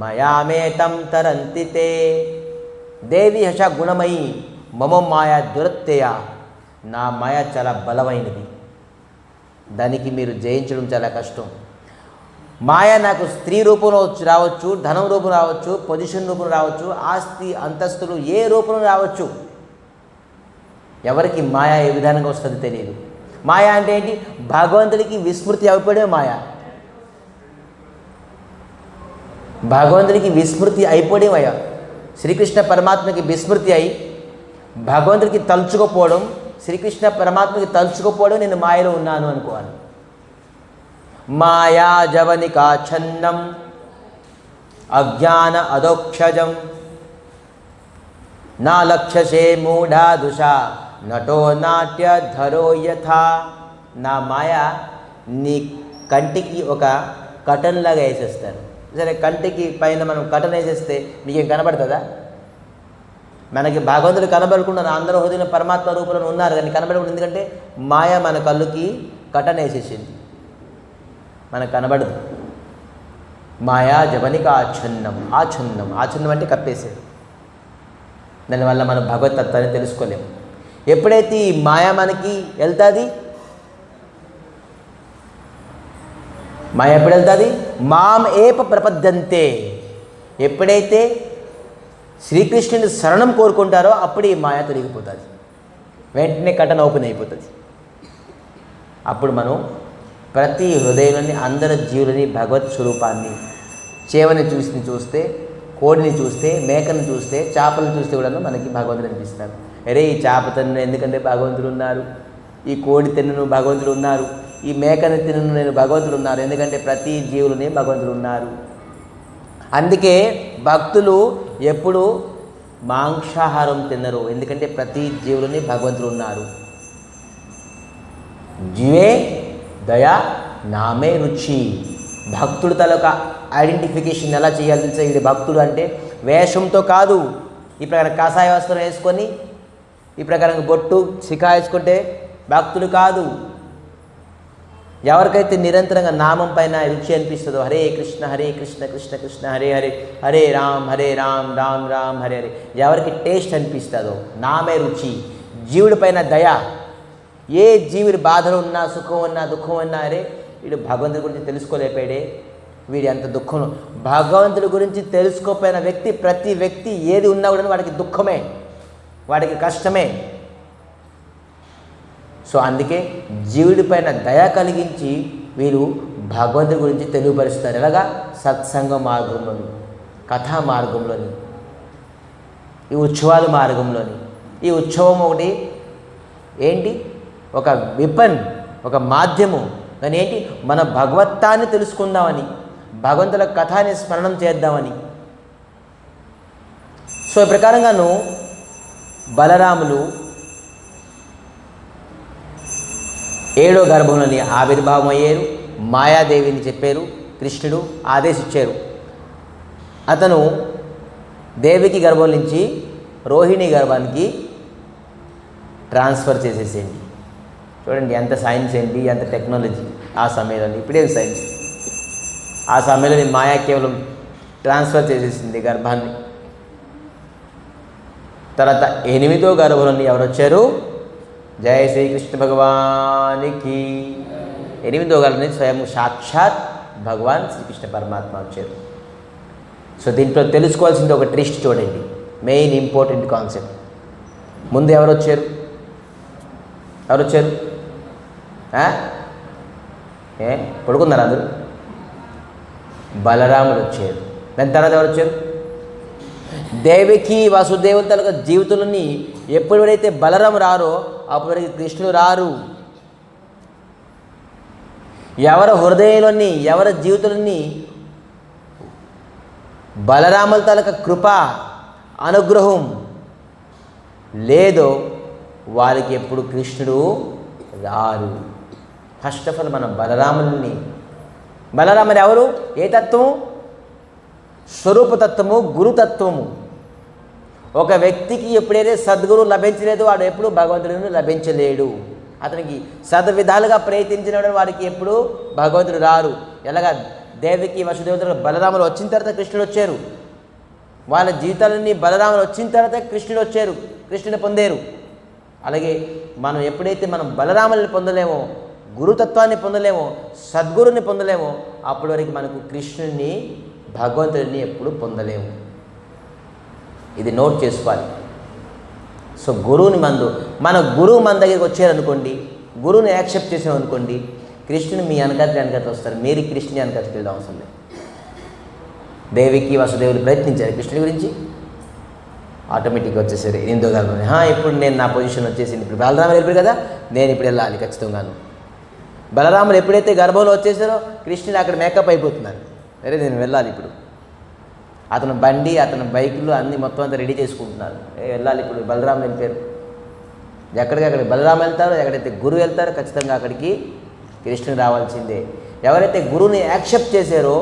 మయామేతం తరంతి తే. దేవి హర్ష గుణమయి మమ మాయా దురత్యయ, నా మాయ చాలా బలమైనది, దానికి మీరు జయించడం చాలా కష్టం. మాయ నాకు స్త్రీ రూపంలో రావచ్చు, ధనం రూపం రావచ్చు, పొజిషన్ రూపం రావచ్చు, ఆస్తి అంతస్తులు ఏ రూపంలో రావచ్చు. ఎవరికి మాయ ఏ విధానంగా వస్తుంది తెలియదు. మాయ అంటే ఏంటి? భగవంతుడికి విస్మృతి అయిపోవడమే మాయ. భగవంతుడికి విస్మృతి అయిపోవడం మాయ. శ్రీకృష్ణ పరమాత్మకి విస్మృతి అయి భగవంతుడికి తలుచుకోపోవడం, శ్రీకృష్ణ పరమాత్మకి తలుచుకోపోవడం నేను మాయలో ఉన్నాను అనుకోవాలి. మాయా జవనికాఛన్నం అజ్ఞాన అదోక్షజం నా లక్ష్యసే మూఢా దుషా నటో నాట్య ధరో యథా. నా మాయ నీ కంటికి ఒక కటన్ లాగా వేసేస్తారు. సరే, కంటికి పైన మనం కటన్ వేసేస్తే మీకేం కనబడుతుందా? మనకి భగవంతుడు కనబడకుండా అందరూ హృదయంలో పరమాత్మ రూపంలో ఉన్నారు కానీ కనబడకుండా. ఎందుకంటే మాయ మన కళ్ళుకి కటన్ వేసేసింది, మనకు కనబడదు. మాయా జవనిక ఆచ్ఛన్నం అంటే కప్పేసేది. దానివల్ల మనం భగవతత్వాన్ని తెలుసుకోలేము. ఎప్పుడైతే ఈ మాయ మనకి వెళ్తుంది, మాయ ఎప్పుడు వెళ్తుంది? మాం ఏప ప్రపద్యంతే. ఎప్పుడైతే శ్రీకృష్ణుని శరణం కోరుకుంటారో అప్పుడు ఈ మాయ తొలగిపోతుంది, వెంటనే కటన్ ఓపెన్ అయిపోతుంది. అప్పుడు మనం ప్రతి హృదయంలోని అందరి జీవులని భగవత్ స్వరూపాన్ని, చేవని చూస్తే, కోడిని చూస్తే, మేకను చూస్తే, చేపలను చూస్తే కూడా మనకి భగవంతుడు అనిపిస్తారు. అరే ఈ చేప తిన్న ఎందుకంటే భగవంతుడు ఉన్నారు, ఈ కోడి తిన్నను భగవంతుడు ఉన్నారు, ఈ మేకను తిన్నను నేను భగవంతుడు ఉన్నారు, ఎందుకంటే ప్రతి జీవులని భగవంతుడు ఉన్నారు అందుకే భక్తులు ఎప్పుడు మాంసాహారం తినరు. ఎందుకంటే ప్రతి జీవులని భగవంతుడు ఉన్నారు. జీవే దయా నామే రుచి. భక్తుడు తలొక ఐడెంటిఫికేషన్ ఎలా చేయాలి తెలుసా? ఇది భక్తుడు అంటే వేషంతో కాదు. ఈ ప్రకారం కాషాయ వస్త్రం వేసుకొని ఈ ప్రకారం బొట్టు శిఖా వేసుకుంటే భక్తుడు కాదు. ఎవరికైతే నిరంతరంగా నామం పైన రుచి అనిపిస్తుందో, హరే కృష్ణ కృష్ణ కృష్ణ హరే హరే, హరే రామ్ రామ్ రామ్ హరే హరే, ఎవరికి టేస్ట్ అనిపిస్తుందో నామే రుచి. జీవుడి పైన దయ. ఏ జీవుడి బాధలు ఉన్నా, సుఖం ఉన్నా, దుఃఖం ఉన్నా, అరే వీడు భగవంతుడి గురించి తెలుసుకోలేపాడే, వీడి అంత దుఃఖం. భగవంతుడి గురించి తెలుసుకోపోయిన వ్యక్తి, ప్రతి వ్యక్తి ఏది ఉన్నా కూడా వాడికి దుఃఖమే, వాడికి కష్టమే. సో అందుకే జీవుడి పైన దయ కలిగించి వీరు భగవంతుడి గురించి తెలియపరుస్తారు. ఎలాగా? సత్సంగ మార్గంలోని, కథా మార్గంలోని, ఈ ఉత్సవాల మార్గంలోని. ఈ ఉత్సవం ఒకటి ఏంటి? ఒక విపన్, ఒక మాధ్యమం. దాని ఏంటి? మన భగవత్తాన్ని తెలుసుకుందామని, భగవంతుల కథాన్ని స్మరణం చేద్దామని. సో ఈ ప్రకారంగాను బలరాములు 7వ గర్భంలోని ఆవిర్భావం అయ్యారు. మాయాదేవిని చెప్పారు, కృష్ణుడు ఆదేశించారు. అతను దేవికి గర్భం నుంచి రోహిణి గర్భానికి ట్రాన్స్ఫర్ చేసేసేయండి. చూడండి ఎంత సైన్స్ ఏంటి, ఎంత టెక్నాలజీ ఆ సమయంలో. ఇప్పుడేం సైన్స్? ఆ సమయంలో మాయా కేవలం ట్రాన్స్ఫర్ చేసేసింది గర్భాన్ని. తర్వాత 8వ గర్భంలోని ఎవరు వచ్చారు? జయ శ్రీకృష్ణ భగవానికి. 8వ గర్భంలో స్వయం సాక్షాత్ భగవాన్ శ్రీకృష్ణ పరమాత్మ వచ్చారు. సో దీంట్లో తెలుసుకోవాల్సింది ఒక ట్విస్ట్ చూడండి, మెయిన్ ఇంపార్టెంట్ కాన్సెప్ట్. ముందు ఎవరు వచ్చారు? పడుకున్నారు అందరూ? బలరాముడు వచ్చారు. దాని తర్వాత ఎవరు వచ్చారు? దేవికి వాసుదేవుల తల జీవితంలోని ఎప్పుడైతే బలరాము రారో అప్పటికి కృష్ణుడు రారు. ఎవరి హృదయంలోని, ఎవరి జీవితంలోని బలరాముల తలక కృప అనుగ్రహం లేదో వారికి ఎప్పుడు కృష్ణుడు రారు. ఫస్ట్ ఆఫ్ ఆల్ మనం బలరాముని ఎవరు? ఏ తత్వము? స్వరూపతత్వము, గురుతత్వము. ఒక వ్యక్తికి ఎప్పుడైతే సద్గురువు లభించలేదో వాడు ఎప్పుడు భగవంతుడిని లభించలేడు. అతనికి సద్విధాలుగా ప్రయత్నించిన వాడికి ఎప్పుడు భగవంతుడు రారు. ఎలాగా? దేవికి వసుదేవుడు బలరాములు వచ్చిన తర్వాత కృష్ణుడు వచ్చారు. వాళ్ళ జీవితాలన్నీ బలరాములు వచ్చిన తర్వాత కృష్ణుడు వచ్చారు, కృష్ణుని పొందారు. అలాగే మనం ఎప్పుడైతే మనం బలరాముని పొందలేమో, గురుతత్వాన్ని పొందలేమో, సద్గురుని పొందలేమో, అప్పటి వరకు మనకు కృష్ణుని, భగవంతుడిని ఎప్పుడు పొందలేము. ఇది నోట్ చేసుకోవాలి. సో గురువుని మన గురువు మన దగ్గరికి వచ్చారనుకోండి, గురువుని యాక్సెప్ట్ చేసామనుకోండి, కృష్ణుని మీ వెనకట్లు వస్తారు. మీరు కృష్ణుని వెనకట్లకి వెళ్ళడం అవసరం లేదు. దేవికి వసుదేవులు ప్రయత్నించారు కృష్ణుడి గురించి, ఆటోమేటిక్గా వచ్చేసారు 8వ గర్భంలో. ఇప్పుడు నేను నా పొజిషన్ వచ్చేసింది. ఇప్పుడు బలరాములు వెళ్ళిపోయి కదా, నేను ఇప్పుడు వెళ్ళాలి ఖచ్చితంగాను. బలరాములు ఎప్పుడైతే గర్భంలో వచ్చేసారో కృష్ణుడు అక్కడ మేకప్ అయిపోతున్నారు. అరే నేను వెళ్ళాలి ఇప్పుడు. అతను బండి, అతని బైకులు అన్నీ మొత్తం అంతా రెడీ చేసుకుంటున్నారు. వెళ్ళాలి ఇప్పుడు. బలరాములు వెళ్ళిపోయారు. ఎక్కడికక్కడ బలరాము వెళ్తారో, ఎక్కడైతే గురువు వెళ్తారో ఖచ్చితంగా అక్కడికి కృష్ణుడు రావాల్సిందే. ఎవరైతే గురువుని యాక్సెప్ట్ చేశారో,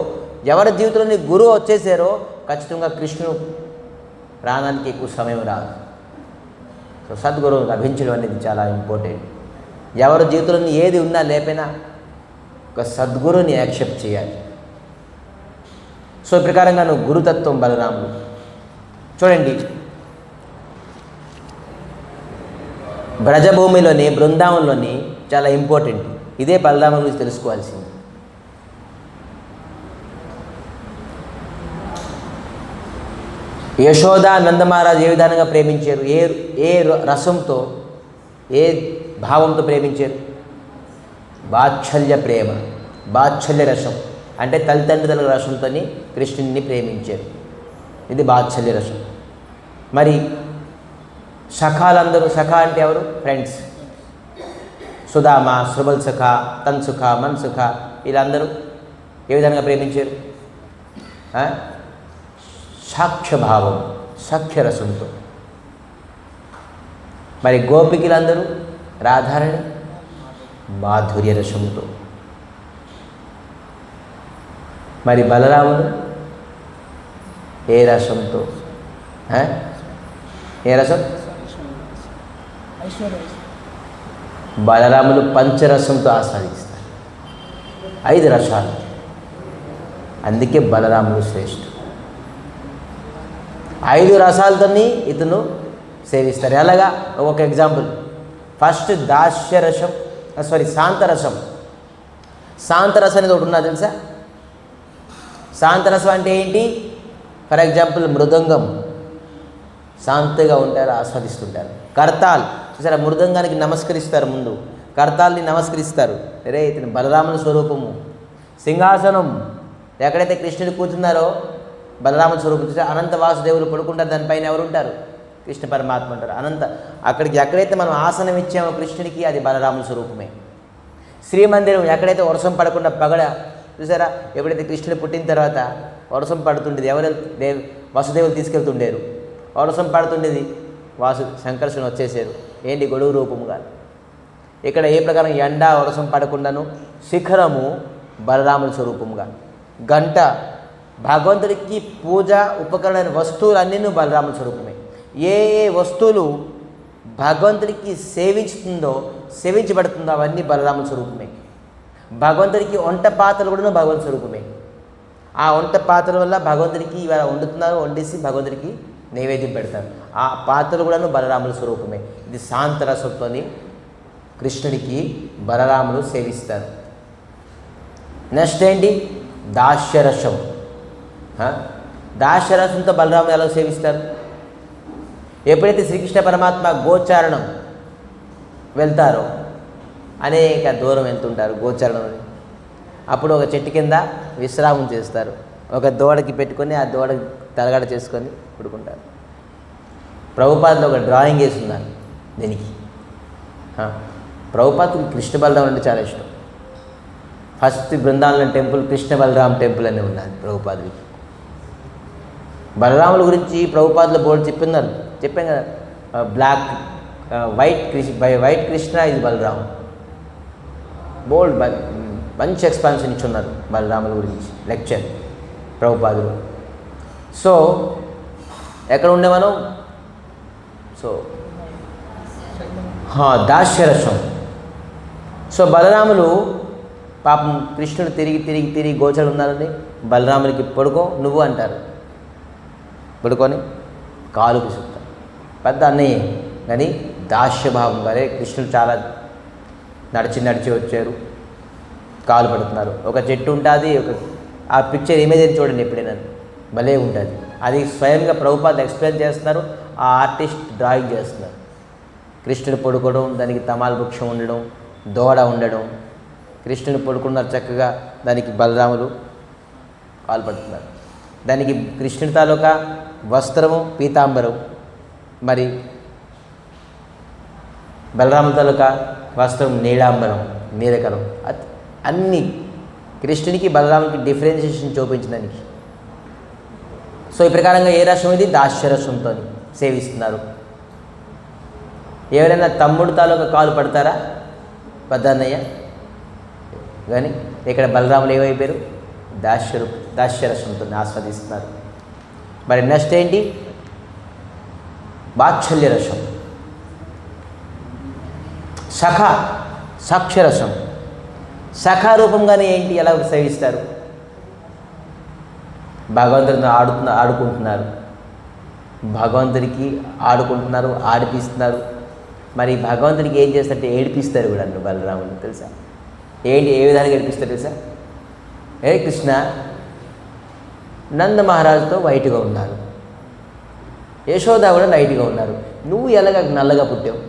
ఎవరి జీవితంలోని గురువు వచ్చేసారో ఖచ్చితంగా కృష్ణుడు రావడానికి ఎక్కువ సమయం రాదు. సో సద్గురువు లభించడం అనేది చాలా ఇంపార్టెంట్. ఎవరి జీవితంలో ఏది ఉన్నా లేపైనా ఒక సద్గురువుని యాక్సెప్ట్ చేయాలి. సో ఈ ప్రకారంగా నువ్వు గురుతత్వం బలరాముడు. చూడండి, బ్రజభూమిలోని, బృందావనంలోని చాలా ఇంపార్టెంట్. ఇదే బలరాముల గురించి తెలుసుకోవాల్సింది. యశోద నందమహారాజు ఏ విధానంగా ప్రేమించారు, ఏ రసంతో, ఏ భావంతో ప్రేమించారు? వాత్సల్య ప్రేమ, వాత్సల్య రసం. అంటే తల్లిదండ్రుల రసంతో కృష్ణుడిని ప్రేమించారు. ఇది వాత్సల్య రసం. మరి సఖాలందరూ, సఖా అంటే ఎవరు? ఫ్రెండ్స్. సుధామ, శృబల్ సఖ, తన్సుఖ, మన్సుఖ, వీళ్ళందరూ ఏ విధంగా ప్రేమించారు? సాక్ష్యభావం, సాక్ష్యరసంతో. మరి గోపికలందరూ రాధారాణి మాధుర్య రసంతో. మరి బలరాముడు ఏ రసంతో? ఏ రసం? బలరాములు పంచరసంతో ఆస్వాదిస్తారు. 5 రసాలు. అందుకే బలరాములు శ్రేష్ఠుడు. 5 రసాలతోని ఇతను సేవిస్తారు. ఎలాగా? ఒక ఎగ్జాంపుల్. ఫస్ట్ దాస్యరసం, శాంతరసం. శాంతరసం అనేది ఒకటి ఉన్నది తెలుసా? శాంతరసం అంటే ఏంటి? ఫర్ ఎగ్జాంపుల్ మృదంగం శాంతిగా ఉంటారు, ఆస్వాదిస్తుంటారు. కర్తాల్ చూసారా, మృదంగానికి నమస్కరిస్తారు, ముందు కర్తాల్ని నమస్కరిస్తారు. రే ఇతని బలరాముని స్వరూపము. సింహాసనం ఎక్కడైతే కృష్ణుడు కూర్చున్నారో బలరాముని స్వరూపం చూసారు. అనంత వాసుదేవులు పడుకుంటారు, దానిపైన ఎవరు ఉంటారు? కృష్ణ పరమాత్మ ఉంటారు. అనంత అక్కడికి ఎక్కడైతే మనం ఆసనం ఇచ్చామో కృష్ణుడికి, అది బలరాముని స్వరూపమే. శ్రీమందిరం ఎక్కడైతే వర్షం పడకుండా పగడ చూసారా, ఎప్పుడైతే కృష్ణుడు పుట్టిన తర్వాత వర్షం పడుతుండేది, ఎవరు వసుదేవులు తీసుకెళ్తుండేరు, వర్షం పడుతుండేది, సంకర్షణ వచ్చేసారు. ఏంటి? గొడుగు రూపముగా. ఇక్కడ ఏ ప్రకారం ఎండ వర్షం పడకుండాను శిఖరము బలరాముని స్వరూపముగా. గంట భగవంతుడికి పూజ ఉపకరణ వస్తువులన్నీ బలరాముని స్వరూపమే. ఏ ఏ వస్తువులు భగవంతుడికి సేవించబడుతుందో అవన్నీ బలరాముని స్వరూపమే. భగవంతుడికి వంట పాత్రలు కూడా భగవంతుని స్వరూపమే. ఆ వంట పాత్రల వల్ల భగవంతుడికి ఇవాళ వండుతున్నారు, వండేసి భగవంతుడికి నైవేద్యం పెడతారు. ఆ పాత్రలు కూడా బలరాముల స్వరూపమే. ఇది శాంతరసంతో కృష్ణుడికి బలరాములు సేవిస్తారు. నెక్స్ట్ ఏంటి? దాస్యరసం. దాస్యరసంతో బలరాములు ఎలా సేవిస్తారు? ఎప్పుడైతే శ్రీకృష్ణ పరమాత్మ గోచారణం వెళ్తారో, అనేక దూరం వెళ్తుంటారు గోచారణం, అప్పుడు ఒక చెట్టు కింద విశ్రామం చేస్తారు. ఒక దూడకి పెట్టుకొని ఆ దూడ తలగడ చేసుకొని పడుకుంటారు. ప్రభుపాదులో ఒక డ్రాయింగ్ వేసి ఉన్నారు దీనికి. ప్రభుపాదుకి కృష్ణ బలరాం అంటే చాలా ఇష్టం. First Brindavanam temple Krishna Balaram temple అని ఉన్నది ప్రభుపాదుకి. బలరాముల గురించి ప్రభుపాదులో బోర్డు చెప్పాం కదా. బ్లాక్ వైట్ కృష్ణ ఇది బలరాం. బోల్డ్ మంచి ఎక్స్పాన్షన్ ఇచ్చున్నారు బలరాముల గురించి లెక్చర్ ప్రభుపాదులు. సో ఎక్కడ ఉండే మనం? సో దాస్యరసం. సో బలరాములు పాపం కృష్ణుడు తిరిగి గోచరం ఉన్నారని బలరాములకి పడుకో నువ్వు అంటారు. పడుకొని కాలు పిసుకుతారు. పెద్ద అన్నయ్య కానీ దాస్యభావం వరే కృష్ణుడు చాలా నడిచి వచ్చారు, కాలు పడుతున్నారు. ఒక చెట్టు ఉంటుంది, ఆ పిక్చర్ ఇమేజ్ చూడండి ఎప్పుడైనా, భలే ఉంటుంది. అది స్వయంగా ప్రభుపాద ఎక్స్ప్లెయిన్ చేస్తున్నారు, ఆ ఆర్టిస్ట్ డ్రాయింగ్ చేస్తున్నారు. కృష్ణుడు పడుకోవడం, దానికి తమాల వృక్షం ఉండడం, దోడ ఉండడం, కృష్ణుడు పడుకున్నారు చక్కగా, దానికి బలరాములు కాలు పడుతున్నారు. దానికి కృష్ణుడి తాలూకా వస్త్రము పీతాంబరం, మరి బలరాముల తాలూకా వస్త్రం నీలాంబరం, నీలకరం. అన్ని కృష్ణుడికి బలరాముడికి డిఫరెన్షియేషన్ చూపించడానికి. సో ఈ ప్రకారంగా ఏ రసం ఇది? దాస్యరసంతో సేవిస్తున్నారు. ఎవరైనా తమ్ముడు తాలూకా కాలు పడతారా? పెద్దన్నయ్య కానీ ఇక్కడ బలరాములు ఏమైపోయారు? దాస్యరసంతో ఆస్వాదిస్తున్నారు. మరి నెక్స్ట్ ఏంటి? వాత్సల్య రసం. సాక్ష్యరసం. రూపంగానే ఏంటి? ఎలా సేవిస్తారు? భగవంతుడిని ఆడుకుంటున్నారు, భగవంతుడికి ఆడుకుంటున్నారు, ఆడిపిస్తున్నారు. మరి భగవంతుడికి ఏం చేస్తారంటే ఏడిపిస్తారు కూడా బలరాముడు. తెలుసా ఏంటి? ఏ విధానికి ఏడిపిస్తారు తెలుసా? ఏ కృష్ణ, నంద మహారాజుతో వైట్గా ఉన్నారు, యశోద కూడా లైట్గా ఉన్నారు, నువ్వు ఎలాగ నల్లగా పుట్టావు?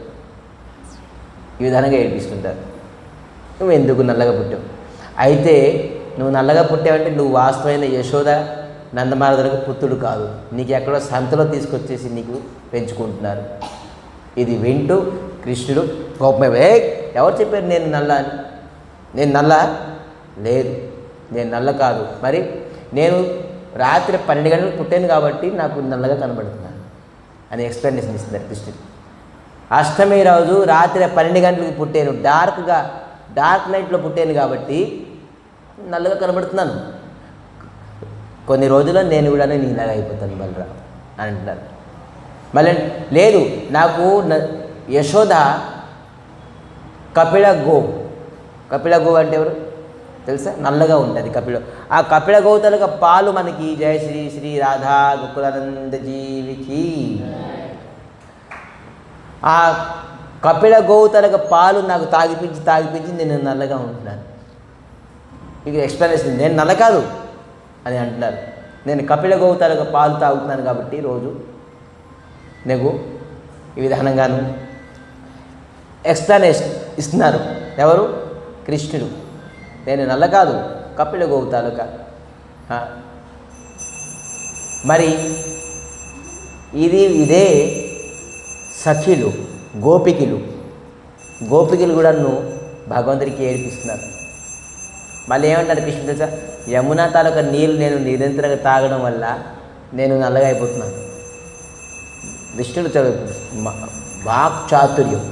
ఈ విధానంగా ఏడిపిస్తుంటారు. నువ్వు ఎందుకు నల్లగా పుట్టావు? అయితే నువ్వు నల్లగా పుట్టావంటే నువ్వు వాస్తవమైన యశోద నందమహారాజులకు పుత్రుడు కాదు, నీకు ఎక్కడో సంతలో తీసుకొచ్చేసి నీకు పెంచుకుంటున్నారు. ఇది వింటూ కృష్ణుడు కోపమే, ఎవరు చెప్పారు నేను నల్ల అని? నేను నల్ల లేదు, నేను నల్ల కాదు. మరి నేను రాత్రి 12 గంటలకు పుట్టాను కాబట్టి నాకు నల్లగా కనబడుతున్నాను అని ఎక్స్ప్లెనేషన్ ఇస్తున్నారు కృష్ణుడు. అష్టమి రోజు రాత్రి 12 గంటలకు పుట్టాను, డార్క్ నైట్లో పుట్టాను కాబట్టి నల్లగా కనబడుతున్నాను. కొన్ని రోజుల్లో నేను కూడా నీలాగా అయిపోతాను బలరా అని అంటున్నారు. మళ్ళీ లేదు, నాకు యశోద కపిల గో అంటే ఎవరు తెలుసా? నల్లగా ఉంటుంది ఆ కపిల గోవుతలుగా పాలు మనకి జయ శ్రీ శ్రీ రాధా గోకులానంద జీవికి. ఆ కపిల గోవుతలుగా పాలు నాకు తాగిపించి నేను నల్లగా ఉంటున్నాను. ఇక ఎక్స్ప్లెనేషన్, నేను నల్ల కాదు అని అంటున్నారు. నేను కపిల గోవుతలుగా పాలు తాగుతున్నాను కాబట్టి రోజు నీకు ఈ విధానంగాను ఎక్స్ప్లెనేషన్ ఇస్తున్నారు. ఎవరు? కృష్ణుడు. నేను నల్ల కాదు, కపిల గోవుతాలుగా. మరి ఇదే సఖిలు గోపికలు కూడా భగవంతుడికి ఏడిపిస్తున్నారు. మళ్ళీ ఏమంటారు కృష్ణుడు తెలుసా? యమునా తాలూకా నీళ్ళు నేను నిరంతరంగా తాగడం వల్ల నేను నల్లగా అయిపోతున్నాను. కృష్ణుడు వాక్చాతుర్యం.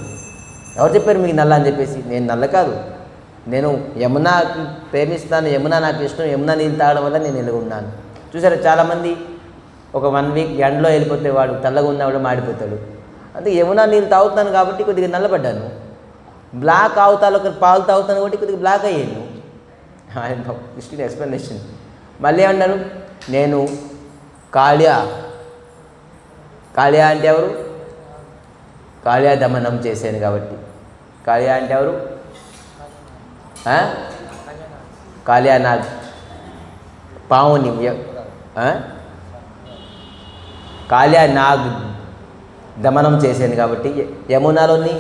ఎవరు చెప్పారు మీకు నల్ల అని చెప్పేసి? నేను నల్ల కాదు, నేను యమునాకి ప్రేమిస్తున్నాను, యమునా నాకు ఇష్టం, యమునా నీళ్ళు తాగడం వల్ల నేను ఎలుగున్నాను. చూసారా, చాలామంది ఒక 1 వీక్ ఎండలో వెళ్ళిపోతే వాడు తెల్లగా ఉన్నవాడు మాడిపోతాడు. అందుకే యమునా నీళ్ళు తాగుతాను కాబట్టి కొద్దిగా నల్లబడ్డాను. బ్లాక్ పాలు తాగుతాను కాబట్టి కొద్దిగా బ్లాక్ అయ్యాను. ఆయన కృష్ణుడి ఎక్స్ప్లెనేషన్. మళ్ళీ ఏమన్నారు? నేను కాళియా అంటే ఎవరు? కాళియా దమనం చేశాను కాబట్టి. కాళియా అంటే ఎవరు? కాళియా నాగ్ పావుని కాళియా నాగ్ దమనం చేశాను కాబట్టి. యమునాలోని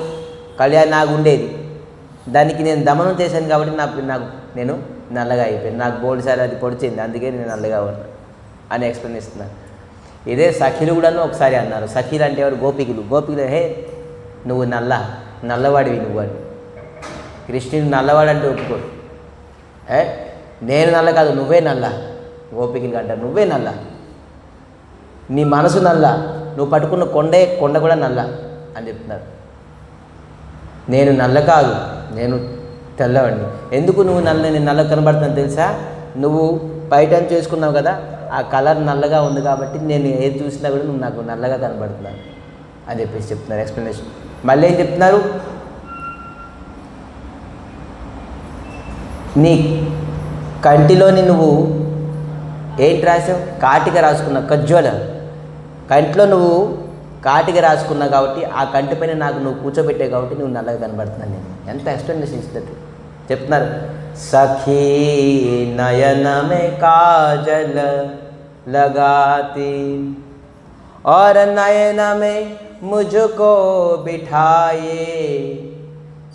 కాళియా నాగ్ ఉండేది, దానికి నేను దమనం చేశాను కాబట్టి నేను నల్లగా అయిపోయాను. నాకు బోల్డ్సారి అది పొడిచింది, అందుకే నేను నల్లగా ఉన్నాను అని ఎక్స్ప్లెయిన్ ఇస్తున్నాను. ఇదే సఖిలు కూడా ఒకసారి అన్నారు. సఖిలు అంటే ఎవరు? గోపికలు. హే నువ్వు నల్లవాడివి నువ్వు అని. కృష్ణుడు నల్లవాడంటే ఒప్పుకోడు. నేను నల్ల కాదు, నువ్వే నల్ల. గోపికలు అంటారు నువ్వే నల్ల, నీ మనసు నల్ల, నువ్వు పట్టుకున్న కొండ కూడా నల్ల అని చెప్తున్నారు. నేను నల్ల కాదు, నేను తెల్లవాడిని. ఎందుకు నువ్వు నేను నల్ల కనబడుతున్నాను తెలుసా? నువ్వు బయట చేసుకున్నావు కదా, ఆ కలర్ నల్లగా ఉంది కాబట్టి నేను ఏది చూసినా కూడా నువ్వు నాకు నల్లగా కనబడుతున్నాను అని చెప్పేసి చెప్తున్నారు ఎక్స్ప్లెనేషన్. మళ్ళీ ఏం చెప్తున్నారు? నీ కంటిలోని నువ్వు ఏంటి రాసావు? కాటిక రాసుకున్నావు, కజ్జోల. కంటిలో నువ్వు కాటిక రాసుకున్నావు కాబట్టి ఆ కంటి పైన నాకు నువ్వు కూర్చోబెట్టావు కాబట్టి నువ్వు నల్లగా కనబడుతున్నాను నేను. ఎంత ఎక్స్ప్లెనేషన్ ఇస్తున్నట్టు చెప్తున్నారు. సఖీ నయనమే కాజల్ लगाती और नयन में मुझको बिठाए,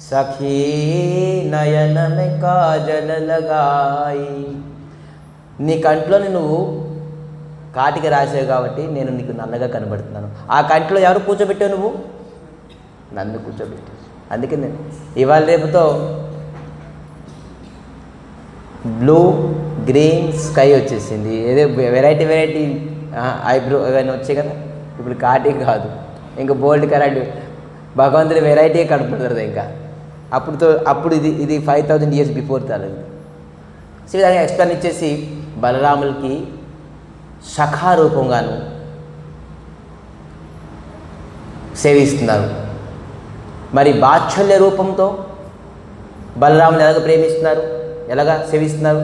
सखी नयन में काजल लगाई. నీ కంట్లోని నువ్వు కాటిక రాసావు కాబట్టి నేను నీకు నల్లగా కనబడుతున్నాను. ఆ కంట్లో ఎవరు కూర్చోబెట్టావు? నువ్వు నన్ను కూర్చోబెట్టావు. అందుకే నేను ఇవాళ రేపుతో బ్లూ గ్రీన్ స్కై వచ్చేసింది. ఏదో వెరైటీ ఐబ్రో ఇవన్నీ వచ్చాయి కదా. ఇప్పుడు కాటిక కాదు, ఇంకా బోల్డ్ కరెంట్ భగవంతుడి వెరైటీ కనపడుతుంది. ఇంకా అప్పుడు ఇది 5000 years బిఫోర్ తలది. సో విధంగా ఎక్స్ప్లెయిన్ ఇచ్చేసి బలరాములకి సఖా రూపంగాను సేవిస్తున్నారు. మరి వాత్సల్య రూపంతో బలరాముని ఎలాగ ప్రేమిస్తున్నారు, ఎలాగా సేవిస్తున్నారు?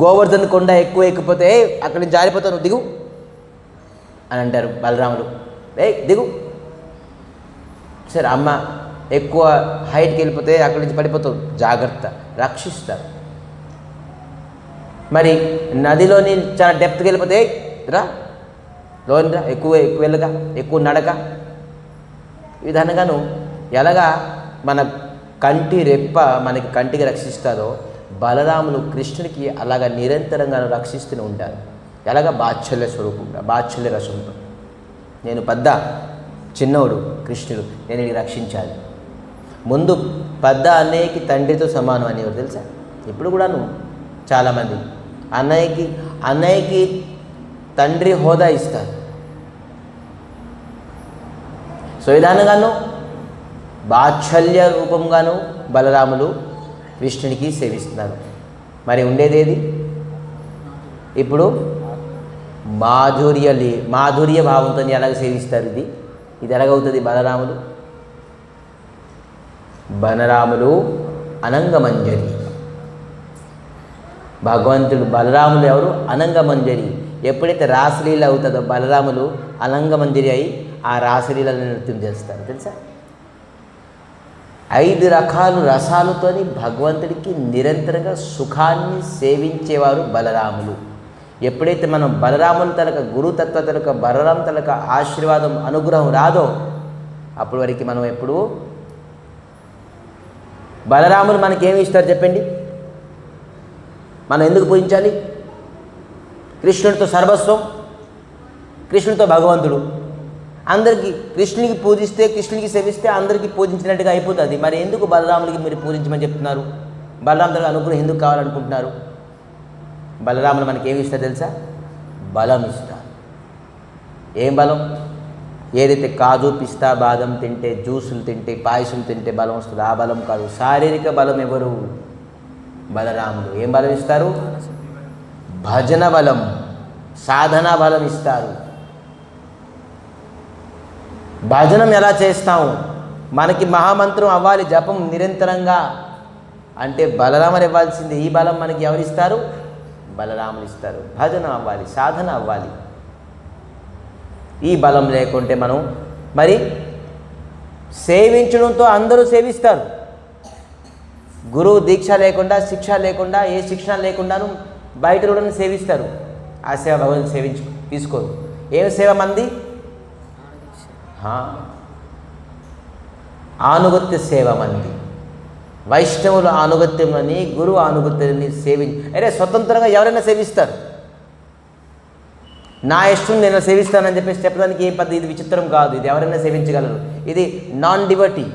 గోవర్ధన కొండ ఎక్కువ ఎక్కిపోతే అక్కడి నుంచి జారిపోతావు, దిగు అని అంటారు బలరాములు. దిగు. సరే, అమ్మ ఎక్కువ హైట్కి వెళ్ళిపోతే అక్కడి నుంచి పడిపోతావు, జాగ్రత్త, రక్షిస్తారు. మరి నదిలోని చాలా డెప్త్కి వెళ్ళిపోతే రా, లోని రా, ఎక్కువ వెళ్ళగా, ఎక్కువ నడక. ఈ విధానంగాను ఎలాగా మన కంటి రెప్ప మనకి కంటికి రక్షిస్తారో బలరాములు కృష్ణుడికి అలాగా నిరంతరంగా రక్షిస్తూనే ఉంటారు. ఎలాగా? వాత్సల్య స్వరూపంగా, వాత్సల్య రసంతో. నేను పెద్ద చిన్నోడు కృష్ణుడు, నేను ఇది రక్షించాలి. ముందు పెద్ద అన్నయ్యకి తండ్రితో సమానం అనేవారు తెలుసా? ఇప్పుడు కూడాను చాలామంది అన్నయ్యకి అన్నయ్యకి తండ్రి హోదా ఇస్తారు. సో విధానంగాను వాత్సల్య రూపంగాను బలరాములు కృష్ణునికి సేవిస్తున్నారు. మరి ఉండేదేది ఇప్పుడు మాధుర్య భావంతో ఎలాగ సేవిస్తారు? ఇది ఎలాగవుతుంది? బలరాములు అనంగమంజరి. భగవంతుడు బలరాములు ఎవరు? అనంగమంజరి. ఎప్పుడైతే రాసలీల అవుతుందో బలరాములు అనంగమంజరి అయి ఆ రాసలీలను నృత్యం చేస్తారు. తెలుసా? 5 రకాల రసాలతోని భగవంతుడికి నిరంతరంగా సుఖాన్ని సేవించేవారు బలరాములు. ఎప్పుడైతే మనం బలరాముల తలక గురుతత్వ తలక బలరాం తలక ఆశీర్వాదం అనుగ్రహం రాదో అప్పటి వరకు మనం ఎప్పుడు బలరాములు మనకేమి ఇస్తారు చెప్పండి? మనం ఎందుకు పూజించాలి? కృష్ణుడితో సర్వస్వం, కృష్ణుడితో భగవంతుడు. అందరికీ కృష్ణునికి పూజిస్తే, కృష్ణునికి సేవిస్తే అందరికీ పూజించినట్టుగా అయిపోతుంది. మరి ఎందుకు బలరాముడికి మీరు పూజించమని చెప్తున్నారు? బలరాముడికి అనుగ్రహం ఎందుకు కావాలనుకుంటున్నారు? బలరాములు మనకి ఏమి ఇస్తారు తెలుసా? బలం ఇస్తారు. ఏం బలం? ఏదైతే కాజు పిస్తా బాదం తింటే, జ్యూసులు తింటే, పాయసం తింటే బలం వస్తుంది, ఆ బలం కాదు. శారీరక బలం ఎవరు? బలరాముడు. ఏం బలం ఇస్తారు? భజన బలం, సాధన బలం ఇస్తారు. భజనం ఎలా చేస్తాము? మనకి మహామంత్రం అవ్వాలి, జపం నిరంతరంగా అంటే బలరాములు ఇవ్వాల్సింది. ఈ బలం మనకి ఎవరిస్తారు? బలరాములు ఇస్తారు. భజన అవ్వాలి, సాధన అవ్వాలి. ఈ బలం లేకుంటే మనం మరి సేవించడంతో అందరూ సేవిస్తారు. గురువు దీక్ష లేకుండా, శిక్ష లేకుండా, ఏ శిక్షణ లేకుండాను బయట కూడా సేవిస్తారు. ఆ సేవ భగవంతుని తీసుకోరు. ఏం సేవ మంది? ఆనుగత్య సేవ మంది. వైష్ణవుల ఆనుగత్యంలోని గురువు ఆనుగత్యాన్ని అరే స్వతంత్రంగా ఎవరైనా సేవిస్తారు. నా ఇష్టం నేను సేవిస్తానని చెప్పేసి చెప్పడానికి ఏం పెద్ద ఇది విచిత్రం కాదు. ఇది ఎవరైనా సేవించగలరు. ఇది నాన్ డివోటీ,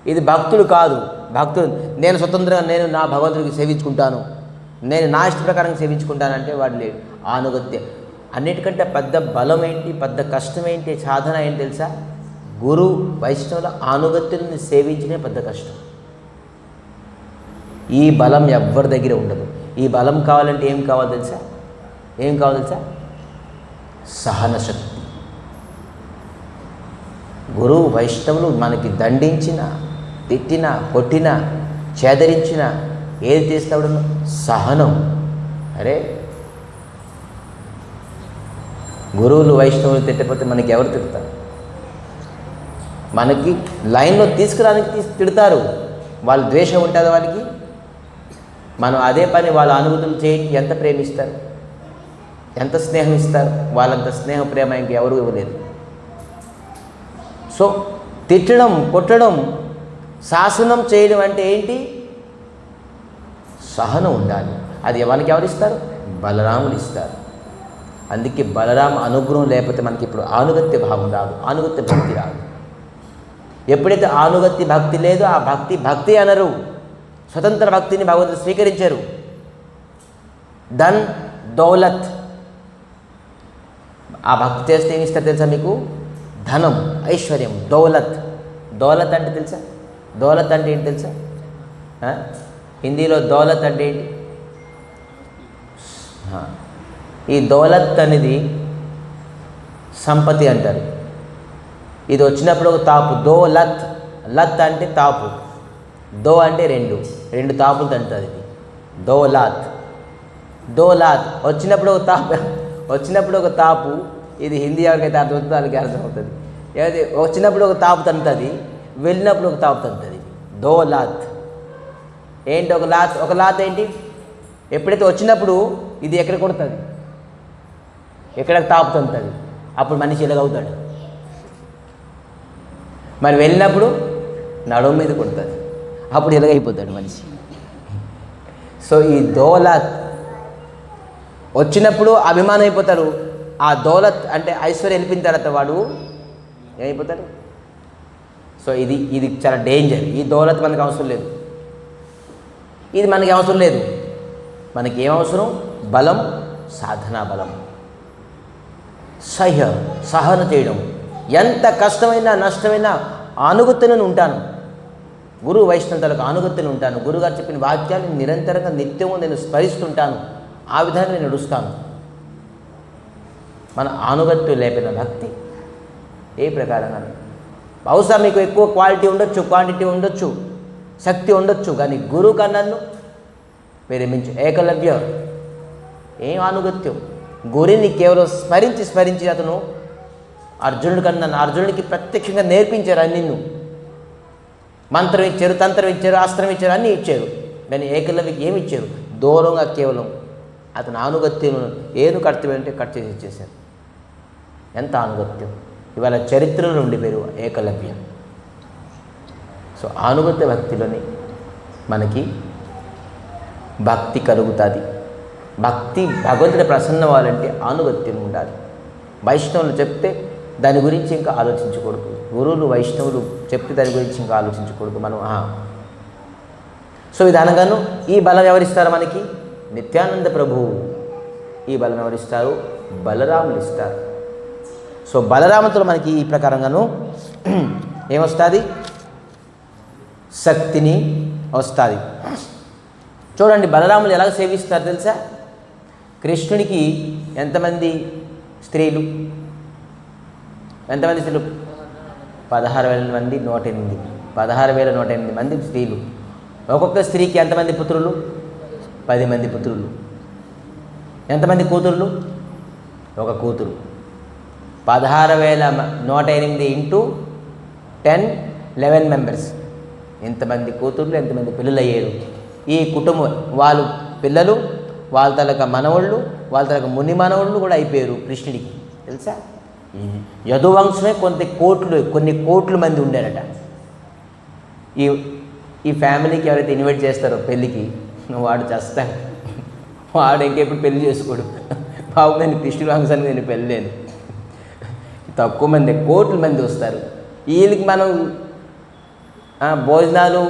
ఇది భక్తుడు కాదు. భక్తుడు నేను స్వతంత్రంగా నేను నా భగవంతుడికి సేవించుకుంటాను, నేను నా ఇష్ట ప్రకారం సేవించుకుంటానంటే వాడు లేడు. ఆనుగత్య అన్నిటికంటే పెద్ద బలం ఏంటి, పెద్ద కష్టం ఏంటి, సాధన ఏంటి తెలుసా? గురు వైష్ణవుల ఆనుగత్యాన్ని సేవించడమే పెద్ద కష్టం. ఈ బలం ఎవ్వరి దగ్గర ఉండదు. ఈ బలం కావాలంటే ఏం కావాలి తెలుసా? సహన శక్తి. గురువు వైష్ణవులు మనకి దండించిన, తిట్టిన, కొట్టిన, చేదరించిన ఏది చేస్తాడు? సహనం. అరే గురువులు వైష్ణవులు తిట్టకపోతే మనకి ఎవరు తిడతారు? మనకి లైన్లో తీసుకురానికి తిడతారు. వాళ్ళ ద్వేషం ఉంటుంది వాళ్ళకి. మనం అదే పని వాళ్ళ అనుభూతులు చేయి ఎంత ప్రేమిస్తారు, ఎంత స్నేహం ఇస్తారు. వాళ్ళంత స్నేహ ప్రేమ ఇంకెవరు ఇవ్వలేదు. సో తిట్టడం, కొట్టడం, శాసనం చేయడం అంటే ఏంటి? సహనం ఉండాలి. అది మనకి ఎవరు ఇస్తారు? బలరాములు ఇస్తారు. అందుకే బలరామ అనుగ్రహం లేకపోతే మనకి ఇప్పుడు ఆనుగత్య భావం రాదు, ఆనుగత్య భక్తి రాదు. ఎప్పుడైతే ఆనుగత్య భక్తి లేదో ఆ భక్తి అనరు. స్వతంత్ర భక్తిని భగవంతుడు స్వీకరించరు. ధన్ దౌలత్ ఆ భక్తి చేస్తే ఏమి ఇస్తారు తెలుసా మీకు? ధనం, ఐశ్వర్యం, దౌలత్. దౌలత్ అంటే తెలుసా? దౌలత్ అంటే ఏంటి తెలుసా? హిందీలో దౌలత్ అంటే ఏంటి? ఈ దౌలత్ అనేది సంపత్తి అంటారు. ఇది వచ్చినప్పుడు ఒక తాపు, దౌలత్. లత్ అంటే తాపు, దో అంటే రెండు తాపులు అంటుంది. ఇది దౌలత్ వచ్చినప్పుడు ఒక తాపు. ఇది హిందీ ఎవరికైతే అర్థమవుతుందో వాళ్ళకి అర్థమవుతుంది. ఏది వచ్చినప్పుడు ఒక తాపు తంటుంది, వెళ్ళినప్పుడు ఒక తాపు తంటుంది. దౌలత్ ఏంటి? ఒక లాత్ ఏంటి? ఎప్పుడైతే వచ్చినప్పుడు ఇది ఎక్కడ కొడుతుంది, ఎక్కడ తాపు తంతుంది, అప్పుడు మనిషి ఎలాగవుతాడు. మరి వెళ్ళినప్పుడు నడుము మీద కొడుతుంది, అప్పుడు ఎలాగైపోతాడు మనిషి. సో ఈ దౌలత్ వచ్చినప్పుడు అభిమానం అయిపోతారు. ఆ దౌలత్ అంటే ఐశ్వర్యం వెళ్ళిపోయిన తర్వాత వాడు ఏమైపోతాడు? సో ఇది చాలా డేంజర్. ఈ దౌలత్ మనకు అవసరం లేదు, ఇది మనకి అవసరం లేదు. మనకి ఏం అవసరం? బలం సాధనా బలం. సహన చేయడం, ఎంత కష్టమైనా నష్టమైనా ఆనుగత్తులను ఉంటాను, గురు వైష్ణవులకు ఆనుగత్తులు ఉంటాను, గురుగారు చెప్పిన వాక్యాలను నిరంతరంగా నిత్యము నేను స్మరిస్తుంటాను, ఆ విధంగా నేను నడుస్తాను. మన ఆనుగత్టు లేపిన భక్తి ఏ ప్రకారంగా బహుశా మీకు ఎక్కువ క్వాలిటీ ఉండొచ్చు, క్వాంటిటీ ఉండొచ్చు, శక్తి ఉండొచ్చు, కానీ గురువు కన్నన్ను ప్రేమించు. ఏకలవ్య ఏం ఆనుగత్యం, గురిని కేవలం స్మరించి అతను అర్జునుడికి ప్రత్యక్షంగా నేర్పించారు అన్నిన్ను. మంత్రం ఇచ్చారు, తంత్రం ఇచ్చారు, అస్త్రం ఇచ్చారు, అన్నీ ఇచ్చారు. కానీ ఏకలవ్యకి ఏమి ఇచ్చారు? దూరంగా కేవలం అతను ఆనుగత్యం ఏను కర్తవ్యం అంటే కట్ చేసి ఇచ్చేశారు. ఎంత ఆనుగత్యం! ఇవాళ చరిత్రలో ఉండిపోయారు ఏకలవ్య. సో ఆనుగత్య భక్తిలోని మనకి భక్తి కలుగుతుంది. భక్తి భగవంతుడి ప్రసన్న అవ్వాలంటే ఆనుగత్యం ఉండాలి. వైష్ణవులు చెప్తే దాని గురించి ఇంకా ఆలోచించకూడదు, గురువులు వైష్ణవులు చెప్తే దాని గురించి ఇంకా ఆలోచించకూడదు మనం. సో విధానంగాను ఈ బలం ఎవరిస్తారు మనకి? నిత్యానంద ప్రభువు. ఈ బలం ఎవరిస్తారు? బలరాములు ఇస్తారు. సో బలరాముతో మనకి ఈ ప్రకారంగాను ఏమొస్తుంది? శక్తిని వస్తుంది. చూడండి బలరాములు ఎలాగ సేవిస్తారు తెలుసా? కృష్ణుడికి ఎంతమంది స్త్రీలు? 16,000 మంది, 108. 16,108 మంది స్త్రీలు. ఒక్కొక్క స్త్రీకి ఎంతమంది పుత్రులు? 10 మంది పుత్రులు. ఎంతమంది కూతుర్లు? ఒక కూతురు. 16,108 ఇంటూ 10, 11 మెంబర్స్. ఎంతమంది కూతుర్లు, ఎంతమంది పిల్లలు అయ్యారు. ఈ కుటుంబం వాళ్ళు పిల్లలు, వాళ్ళ తలక మనవళ్ళు, వాళ్ళ తలక ముని మనవళ్ళు కూడా అయిపోయారు కృష్ణుడికి. తెలుసా? యదువంశమే కొన్ని కోట్ల మంది ఉండారట. ఈ ఫ్యామిలీకి ఎవరైతే ఇన్వైట్ చేస్తారో పెళ్ళికి, వాడు చేస్తాడు, వాడు ఇంకెప్పుడు పెళ్లి చేసుకోడు. బాబు నేను కృష్ణుడి వంశానికి నేను పెళ్ళలేను. తక్కువ మంది, కోట్ల మంది వస్తారు. వీళ్ళకి మనం భోజనాలు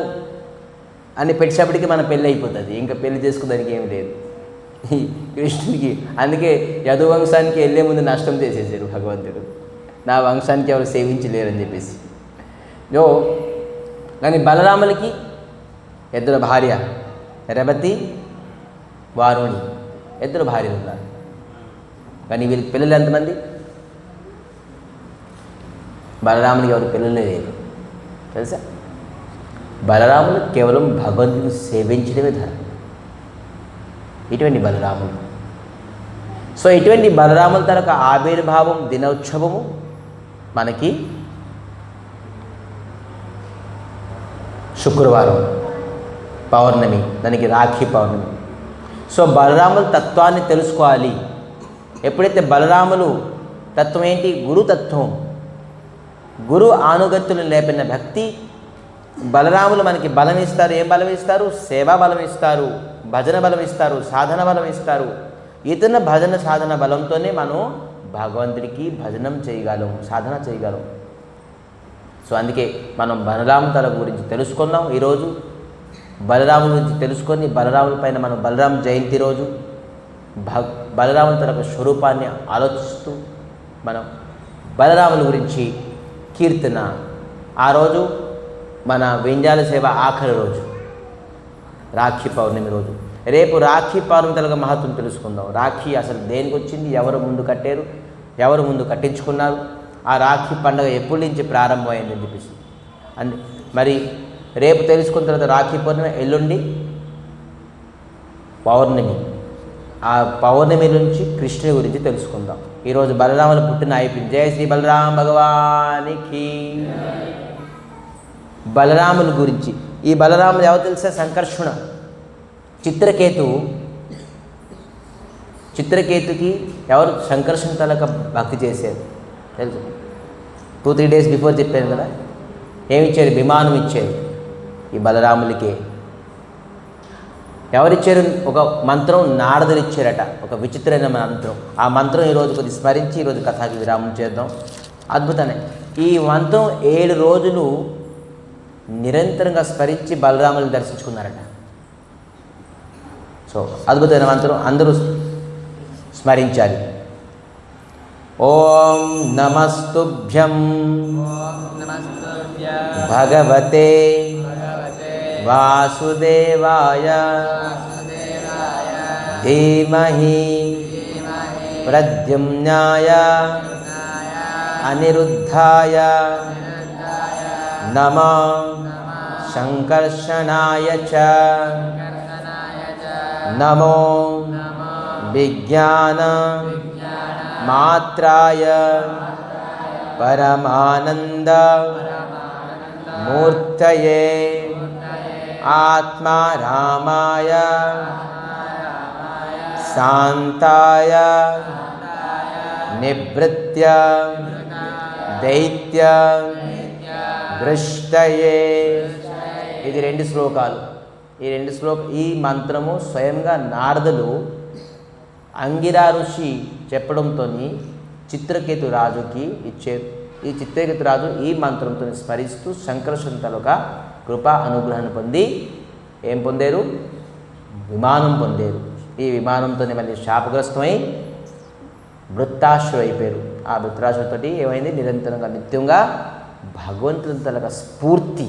అని పెట్టేటప్పటికి మన పెళ్ళి అయిపోతుంది. ఇంకా పెళ్లి చేసుకోవడానికి ఏమి లేదు ఈ కృష్ణుడికి. అందుకే యదువంశానికి వెళ్ళే ముందు నష్టం చేసేసారు భగవంతుడు. నా వంశానికి ఎవరు సేవించలేరని చెప్పేసి. కానీ బలరాములకి 2 భార్య, రేవతి, వారుణి, 2 భార్యలు ఉన్నారు. కానీ వీళ్ళకి పిల్లలు ఎంతమంది? బలరామునికి ఎవరు పిల్లలు లేరు తెలుసా? బలరాములు కేవలం భగవంతుని సేవించడమే ధర్మం. ఇటువంటి బలరాములు. సో ఇటువంటి బలరాముల తరక ఆవిర్భావం దినోత్సవము మనకి శుక్రవారం పౌర్ణమి, దానికి రాఖీ పౌర్ణమి. సో బలరాముల తత్వాన్ని తెలుసుకోవాలి. ఎప్పుడైతే బలరాములు తత్వం ఏంటి? గురుతత్వం. గురు ఆనుగత్తులు లేపిన భక్తి. బలరాములు మనకి బలం ఇస్తారు. ఏం బలం ఇస్తారు? సేవా బలం ఇస్తారు, భజన బలం ఇస్తారు, సాధన బలం ఇస్తారు. ఇతర భజన సాధన బలంతోనే మనం భగవంతుడికి భజనం చేయగలం, సాధన చేయగలం. సో అందుకే మనం బలరాము తల గురించి తెలుసుకుందాం. ఈరోజు బలరాము గురించి తెలుసుకొని బలరాముల పైన మనం బలరామ జయంతి రోజు బలరాముల తల స్వరూపాన్ని ఆలోచిస్తూ మనం బలరాముల గురించి కీర్తన. ఆ రోజు మన వెంజాల సేవ ఆఖరి రోజు, రాఖీ పౌర్ణమి రోజు. రేపు రాఖీ పౌర్ణమి తలగా మహత్వం తెలుసుకుందాం. రాఖీ అసలు దేనికి వచ్చింది, ఎవరు ముందు కట్టారు, ఎవరు ముందు కట్టించుకున్నారు, ఆ రాఖీ పండుగ ఎప్పటి నుంచి ప్రారంభమైందని చెప్పేసి మరి రేపు తెలుసుకున్న తర్వాత రాఖీ పౌర్ణమి, ఎల్లుండి పౌర్ణమి. ఆ పౌర్ణమి నుంచి కృష్ణుని గురించి తెలుసుకుందాం. ఈరోజు బలరాముల పుట్టిన అయిపోయింది. జయ శ్రీ బలరామ భగవానికి. బలరాముల గురించి ఈ బలరాములు ఎవరు తెలుసా? సంకర్షణ. చిత్రకేతుకి ఎవరు? సంకర్షణ తలక భక్తి చేశారు తెలుసు. 2-3 డేస్ బిఫోర్ చెప్పాను కదా. ఏమిచ్చారు? విమానం ఇచ్చారు ఈ బలరాములకే. ఎవరిచ్చారు? ఒక మంత్రం నారదులు ఇచ్చారట, ఒక విచిత్రమైన మంత్రం. ఆ మంత్రం ఈరోజు కొద్ది స్మరించి ఈరోజు కథకి విరామం చేద్దాం. అద్భుతమే. ఈ మంత్రం 7 రోజులు నిరంతరంగా స్మరించి బలరాములు దర్శించుకున్నారట. సో అద్భుతమైన మంత్రం. అందరూ స్మరించాలి. ఓం నమస్తుభ్యం భగవతే వాసుదేవాయ ధీమహి ప్రద్యుమ్నాయ అనిరుద్ధాయ నమో సంకర్షణాయ చ నమో విజ్ఞాన మాత్రాయ పరమానంద మూర్తయే ఆత్మారామాయ శాంతాయ నివృత్య దైత్య దృష్టయే. ఇది 2 శ్లోకాలు. ఈ మంత్రము స్వయంగా నారదులు అంగిరా ఋషి చెప్పడంతో చిత్రకేతు రాజుకి ఇచ్చారు. ఈ చిత్రకేతు రాజు ఈ మంత్రంతో స్మరిస్తూ సంకర్షణ తాలూకా కృపా అనుగ్రహాన్ని పొంది ఏం పొందారు? విమానం పొందారు. ఈ విమానంతోనే మళ్ళీ శాపగ్రస్తమై వృత్తాశ్రు అయిపోయారు. ఆ వృత్తాశ్రుతో ఏమైంది? నిరంతరంగా నిత్యంగా భగవంతుని తాలూకా స్ఫూర్తి.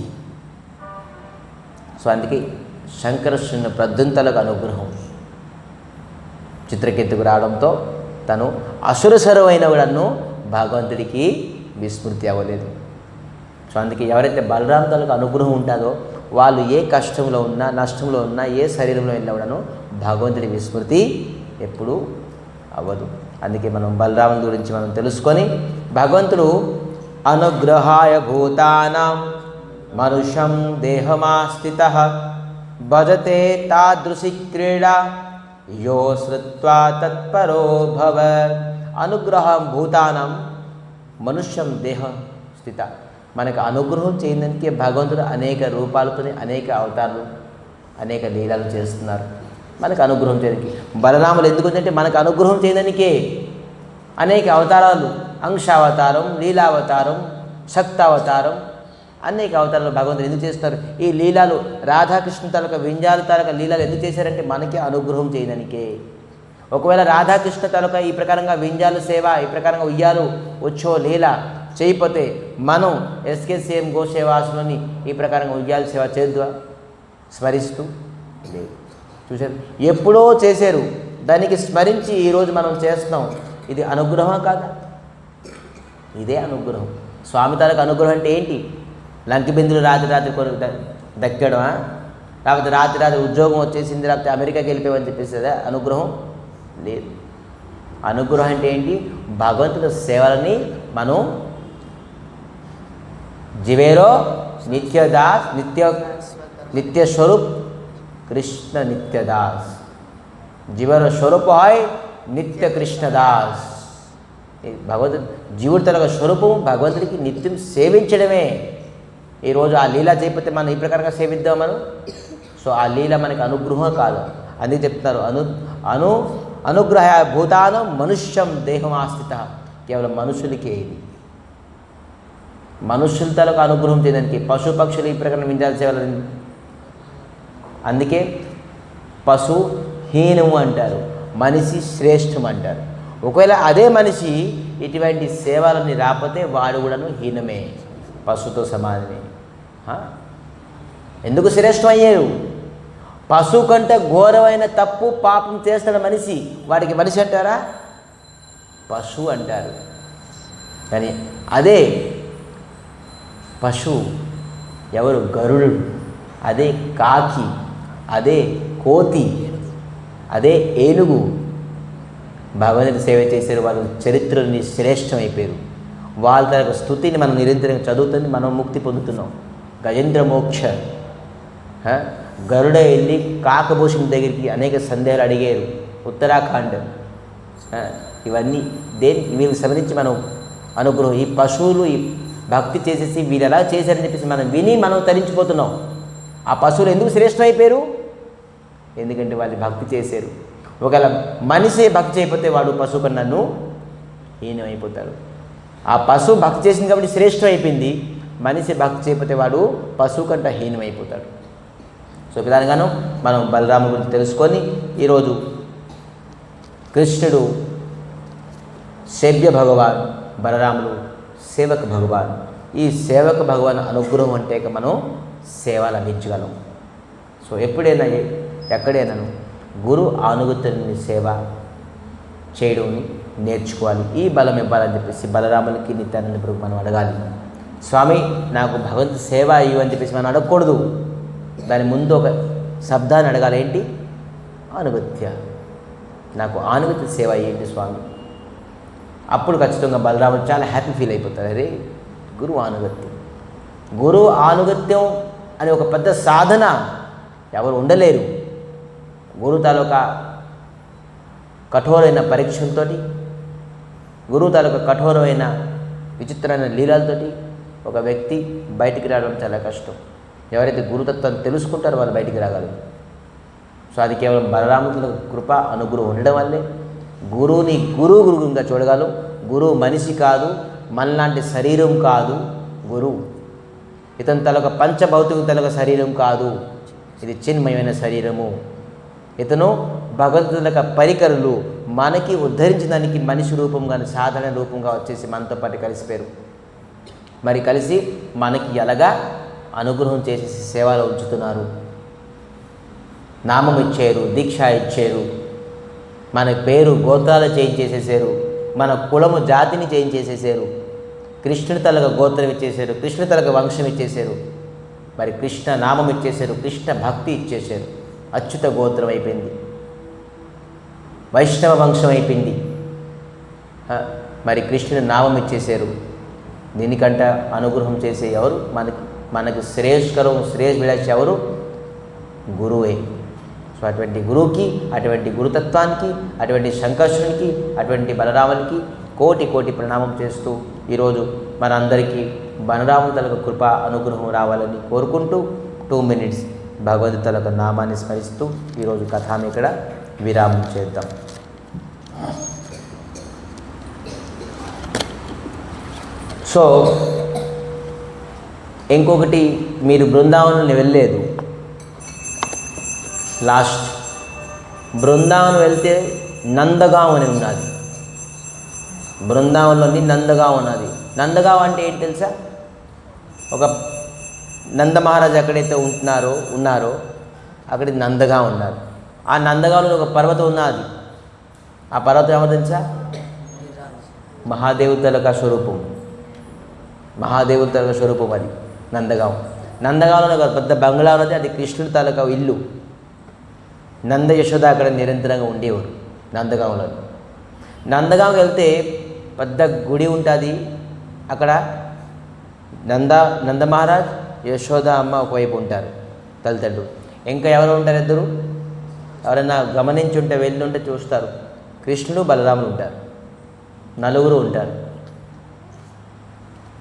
సో అందుకే శంకరశ్రుని ప్రద్యుమ్నులకు అనుగ్రహం చిత్రకేతుకు రావడంతో తను అసురసరమైన కూడాను భగవంతుడికి విస్మృతి అవ్వలేదు. సో అందుకే ఎవరైతే బలరాం తాలూకు అనుగ్రహం ఉంటుందో వాళ్ళు ఏ కష్టంలో ఉన్నా, నష్టంలో ఉన్నా, ఏ శరీరంలో వెళ్ళినా కూడాను భగవంతుడి విస్మృతి ఎప్పుడూ అవ్వదు. అందుకే మనం బలరాముని గురించి మనం తెలుసుకొని భగవంతుడు అనుగ్రహాయ భూతానాం మనుషం దేహమాస్థితః భజతే తాదృశి క్రీడా యో శ్రుత్వా తత్పరో భవ. అనుగ్రహం భూతానం మనుష్యం దేహం స్థిత. మనకు అనుగ్రహం చేయడానికి భగవంతుడు అనేక రూపాలతో అనేక అవతారాలు అనేక లీలలు చేస్తున్నారు. మనకు అనుగ్రహం చేయడానికి బలరాములు ఎందుకు అంటే మనకు అనుగ్రహం చేయడానికే అనేక అవతారాలు, అంశావతారం, లీలావతారం, శక్తావతారం, అనేక అవతారాలు భగవంతుడు ఎందుకు చేస్తున్నారు? ఈ లీలాలు రాధాకృష్ణ తాలూకా వింజాల తాలూకా లీలాలు ఎందుకు చేశారంటే మనకి అనుగ్రహం చేయడానికే. ఒకవేళ రాధాకృష్ణ తాలూకా ఈ ప్రకారంగా వింజాలు సేవ, ఈ ప్రకారంగా ఉయ్యాలు వచ్చో లీల చేయకపోతే మనం ఎస్కేసీఎం గోసేవాసులని ఈ ప్రకారంగా ఉయ్యాల సేవ చేద్దా? స్మరిస్తూ లేదు. చూసారు, ఎప్పుడో చేశారు, దానికి స్మరించి ఈరోజు మనం చేస్తున్నాం. ఇది అనుగ్రహం కాదా? ఇదే అనుగ్రహం. స్వామి తాలూకు అనుగ్రహం అంటే ఏంటి? లంకిబిందులు రాత్రి కొరకు దక్కడమా? లేకపోతే రాత్రి ఉద్యోగం వచ్చేసింది, లేకపోతే అమెరికాకి వెళ్ళిపోయామని చెప్పేసి అదే అనుగ్రహం? లేదు. అనుగ్రహం అంటే ఏంటి? భగవంతుడి సేవలని మనం జీవేరో నిత్యదాస్ నిత్య స్వరూప్ কৃষ্ণ নিত্যদাস, জীবর স্বরূপ হয় నిత్య కృష్ణదాస్. జీవుడి తన స్వరూపం భగవంతుడికి నిత్యం సేవించడమే. ఈరోజు ఆ లీల చేయకపోతే మనం ఈ ప్రకారంగా సేవిద్దాం మనం. సో ఆ లీల మనకి అనుగ్రహం కాదు. అందుకే చెప్తున్నారు అనుగ్రహ భూతానం మనుష్యం దేహం ఆస్థిత. కేవలం మనుషులకే ఇది. మనుషుల తలకు అనుగ్రహం చేయడానికి పశు పక్షులు ఈ ప్రకారం వింజాల్సి వాళ్ళని. అందుకే పశు హీనము అంటారు, మనిషి శ్రేష్టం అంటారు. ఒకవేళ అదే మనిషి ఇటువంటి సేవలని రాకపోతే వాడు కూడాను హీనమే, పశుతో సమానమే. ఎందుకు శ్రేష్టం అయ్యారు? పశువు కంటే ఘోరమైన తప్పు పాపం చేస్తాడు మనిషి, వాడికి మనిషి అంటారా? పశువు అంటారు. కానీ అదే పశువు ఎవరు? గరుడు, అదే కాకి, అదే కోతి, అదే ఏనుగు భగవంతుని సేవ చేశారు. వాళ్ళ చరిత్రని శ్రేష్టం అయిపోయారు. వాళ్ళ తన స్థుతిని మనం నిరంతరంగా చదువుతుంది, మనం ముక్తి పొందుతున్నాం. గజేంద్ర మోక్ష. గరుడ వెళ్ళి కాకభూషణ్ దగ్గరికి అనేక సందేహాలు అడిగారు, ఉత్తరాఖండ్. ఇవన్నీ వీళ్ళు సంబంధించి మనం అనుగ్రహం. ఈ పశువులు ఈ భక్తి చేసేసి వీళ్ళు ఎలా చేశారని చెప్పేసి మనం విని మనం తరించిపోతున్నాం. ఆ పశువులు ఎందుకు శ్రేష్టం అయిపోయారు? ఎందుకంటే వాళ్ళు భక్తి చేశారు. ఒకవేళ మనిషి భక్తి చేయకపోతే వాడు పశువు కన్నా హీనమైపోతాడు. ఆ పశువు భక్తి చేసింది కాబట్టి శ్రేష్టం అయిపోయింది. మనిషి భక్తి చేయకపోతే వాడు పశువు కంటే హీనమైపోతాడు. సో విధానంగాను మనం బలరాము గురించి తెలుసుకొని ఈరోజు కృష్ణుడు సేవ్య భగవాన్, బలరాముడు సేవక భగవాన్. ఈ సేవక భగవాన్ అనుగ్రహం అంటే మనం సేవ లభించగలం. సో ఎప్పుడైనా ఎక్కడైనాను గురు ఆనుగత్యాన్ని సేవ చేయడం నేర్చుకోవాలి. ఈ బలం ఇవ్వాలని చెప్పేసి బలరామునికి నిత్యానంద ప్రభు మనం అడగాలి. స్వామి నాకు భగవంతు సేవ ఇవ్వు అని చెప్పేసి మనం అడగకూడదు. దాని ముందు ఒక శబ్దాన్ని అడగాలి. ఏంటి? ఆనుగత్య. నాకు ఆనుగత్య సేవ ఏంటి స్వామి. అప్పుడు ఖచ్చితంగా బలరాముడు చాలా హ్యాపీ ఫీల్ అయిపోతారు. అరే గురువు ఆనుగత్యం. గురువు ఆనుగత్యం అనే ఒక పెద్ద సాధన ఎవరు ఉండలేరు. గురువు తాలూకా కఠోరమైన పరీక్షలతో, గురువు తాలూకా కఠోరమైన విచిత్రమైన లీలలతోటి ఒక వ్యక్తి బయటికి రావడం చాలా కష్టం. ఎవరైతే గురుతత్వాన్ని తెలుసుకుంటారో వాళ్ళు బయటికి రాగలరు. సో అది కేవలం బలరాముల కృప అనుగ్రహం ఉండడం వల్లే గురువుని గురువుగా చూడగలం. గురువు మనిషి కాదు, మనలాంటి శరీరం కాదు. గురువు ఇతని తలొక పంచభౌతిక తలొక శరీరం కాదు, ఇది చిన్మయమైన శరీరము. ఇతను భగవంతుల పరికరులు మనకి ఉద్ధరించడానికి మనిషి రూపంగా సాధారణ రూపంగా వచ్చేసి మనతో పాటు కలిసిపోయారు. మరి కలిసి మనకి ఎలాగా అనుగ్రహం చేసేసి సేవలో ఉంచుతున్నారు. నామం ఇచ్చారు, దీక్ష ఇచ్చారు, మన పేరు గోత్రాలు చేంజ్ చేసేసారు, మన కులము జాతిని చేంజ్ చేసేసారు, కృష్ణుని తలగా గోత్రం ఇచ్చేసారు, కృష్ణుని తలగా వంశం ఇచ్చేసారు, మరి కృష్ణ నామం ఇచ్చేసారు, కృష్ణ భక్తి ఇచ్చేసారు. అచ్యుత గోత్రం అయిపోయింది, వైష్ణవ వంశం అయిపోయింది. మరి కృష్ణుని నామం ఇచ్చేసారు. దీనికంట అనుగ్రహం చేసే ఎవరు? మనకు శ్రేయస్కరం శ్రేయస్ ఎవరు? గురువే. సో అటువంటి గురువుకి, అటువంటి గురుతత్వానికి, అటువంటి శంకర్షునికి, అటువంటి బలరామునికి కోటి కోటి ప్రణామం చేస్తూ ఈరోజు మనందరికీ బలరాము తలకు కృప అనుగ్రహం రావాలని కోరుకుంటూ 2 minutes భగవద్గీత తలకు నామాన్ని స్మరిస్తూ ఈరోజు కథాన్ని ఇక్కడ విరామం చేద్దాం. సో ఇంకొకటి, మీరు బృందావనం వెళ్ళలేదు. లాస్ట్ బృందావనం వెళ్తే నందగాం అని ఉన్నది. బృందావనంలోని నందగాం ఉన్నది. నందగాం అంటే ఏంటి తెలుసా? ఒక నంద మహారాజు ఎక్కడైతే ఉన్నారో అక్కడ నందగాం ఉన్నారు. ఆ నందగాంలో ఒక పర్వతం ఉన్నది. ఆ పర్వతం ఏమో తెలుసా? మహాదేవతలక స్వరూపం. మహాదేవతలక స్వరూపం అది నందగాం. నందగాంలో ఒక పెద్ద బంగ్లా ఉన్నది, అది కృష్ణుడి తాలూకా ఇల్లు. నంద యశోద అక్కడ నిరంతరంగా ఉండేవారు నందగాంలో. నందగాంకి వెళ్తే పెద్ద గుడి ఉంటుంది. అక్కడ నంద మహారాజ్, యశోద అమ్మ ఒకవైపు ఉంటారు తల్లిదండ్రులు. ఇంకా ఎవరు ఉంటారు? ఇద్దరు. ఎవరైనా గమనించి ఉంటే వెళ్ళి ఉంటే చూస్తారు. కృష్ణుడు బలరాములు ఉంటారు, నలుగురు ఉంటారు.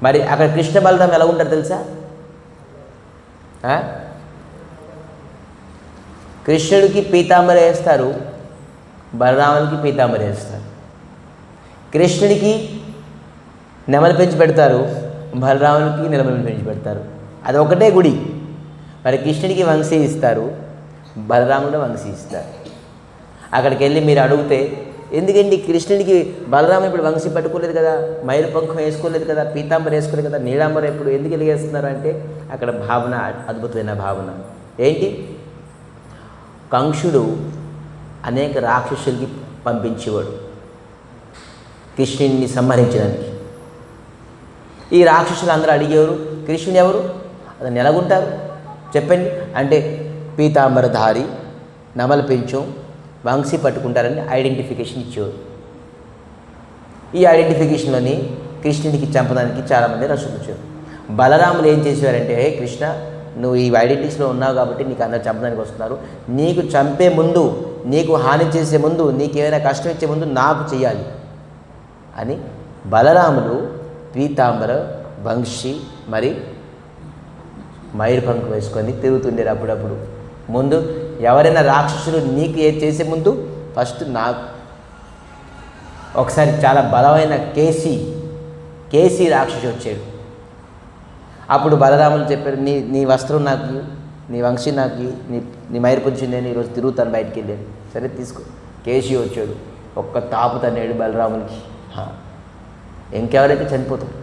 మరి అక్కడ కృష్ణ బలరాం ఎలా ఉంటారు తెలుసా? కృష్ణుడికి పీతాంబర వేస్తారు, బలరామునికి పీతాంబర వేస్తారు. కృష్ణుడికి నెమలి పెంచి పెడతారు, బలరామునికి నెమలి పెంచి పెడతారు. అది ఒకటే గుడి. మరి కృష్ణుడికి వంశీ ఇస్తారు, బలరాముడు వంశీ ఇస్తారు. అక్కడికి వెళ్ళి మీరు అడిగితే, ఎందుకండి కృష్ణుడికి బలరాముడు ఇప్పుడు వంశీ పట్టుకోలేదు కదా, మైలు పంఖం వేసుకోలేదు కదా, పీతాంబర వేసుకోలేదు కదా, నీలాంబర ఎప్పుడు ఎందుకు వెలిగేస్తున్నారు అంటే అక్కడ భావన, అద్భుతమైన భావన. ఏంటి? కంసుడు అనేక రాక్షసులకి పంపించేవాడు కృష్ణుడిని సంహరించడానికి. ఈ రాక్షసులు అందరూ అడిగేవారు, కృష్ణుడు ఎవరు, అతను ఎలాగుంటారు చెప్పండి అంటే, పీతాంబరధారి, నమల పెంచం, వంశీ పట్టుకుంటారని ఐడెంటిఫికేషన్ ఇచ్చేవారు. ఈ ఐడెంటిఫికేషన్లోని కృష్ణుడికి చంపడానికి చాలామంది రక్షించారు. బలరాములు ఏం చేసేవారంటే, హే కృష్ణ, నువ్వు ఈ ఐడెంటిటీస్లో ఉన్నావు కాబట్టి నీకు అందరు చంపడానికి వస్తున్నారు, నీకు చంపే ముందు, నీకు హాని చేసే ముందు, నీకేమైనా కష్టం ఇచ్చే ముందు నాకు చెయ్యాలి అని బలరాములు పీతాంబర, వంశీ మరి మైరుపంకు వేసుకొని తిరుగుతుండేరు. అప్పుడప్పుడు ముందు ఎవరైనా రాక్షసులు నీకు ఏ చేసే ముందు ఫస్ట్ నాకు. ఒకసారి చాలా బలమైన కేసీ రాక్షసు వచ్చాడు. అప్పుడు బలరాములు చెప్పారు, నీ వస్త్రం నాకు, నీ వంశీ నాకు, నీ మైరుపుంచి నేను ఈరోజు తిరుగుతాను బయటికి వెళ్ళాను. సరే తీసుకో. కేసీ వచ్చాడు. ఒక్క తాపు తన్నాడు బలరామునికి. ఇంకెవరైతే చనిపోతారు.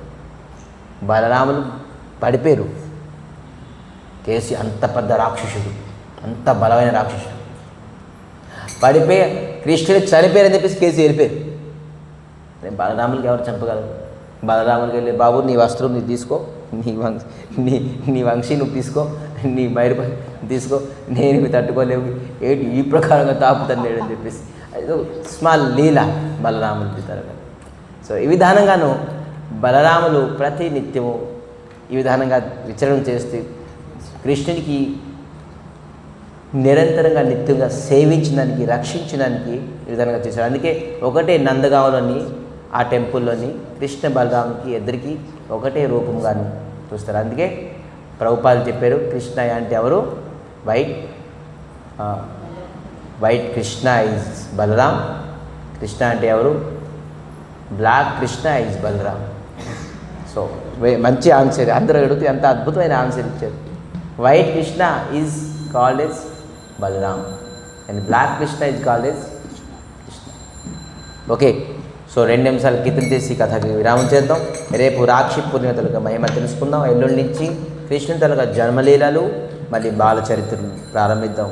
బలరాములు పడిపోయారు. కేసి అంత పెద్ద రాక్షసుడు, అంత బలమైన రాక్షసుడు పడిపోయి కృష్ణుడు చనిపోయారని చెప్పేసి కేసి వెళ్ళిపోయారు. బలరాములకి ఎవరు చంపగలరు? బలరాములకి వెళ్ళి, బాబు నీ వస్త్రం నీకు తీసుకో, నీ వంశీ నువ్వు తీసుకో, నీ బయట తీసుకో, నేను ఇవి తట్టుకోలేవు, ఏంటి ఈ ప్రకారంగా తాపుతాను అని చెప్పేసి అది స్మాల్ లీల బలరాములకి తరగతి. సో ఈ విధానంగాను బలరాములు ప్రతి నిత్యము ఈ విధానంగా విచరణ చేస్తూ కృష్ణునికి నిరంతరంగా నిత్యంగా సేవించడానికి, రక్షించడానికి ఈ విధంగా చేశారు. అందుకే ఒకటే నందగాంలోని ఆ టెంపుల్లోని కృష్ణ బలరాముకి ఇద్దరికి ఒకటే రూపంగాను చూస్తారు. అందుకే ప్రభుపాదులు చెప్పారు, కృష్ణ అంటే ఎవరు? White Krishna is Balram. కృష్ణ అంటే ఎవరు? Black Krishna is Balram. So మంచి ఆన్సర్, అందరూ అడిగితే ఎంత అద్భుతమైన ఆన్సర్ ఇచ్చారు. White Krishna is called as Balram and black Krishna is called as Krishna. Okay, so 2 నిమిషాలు కీర్తన చేసి కథకి విరామం చేద్దాం. రేపు రాక్షి పూర్ణిమ తలుగా మహిమ తెలుసుకుందాం. ఎల్లుండి నుంచి కృష్ణుని తలుగా జన్మలీలలు, మళ్ళీ బాల చరిత్రను ప్రారంభిద్దాం.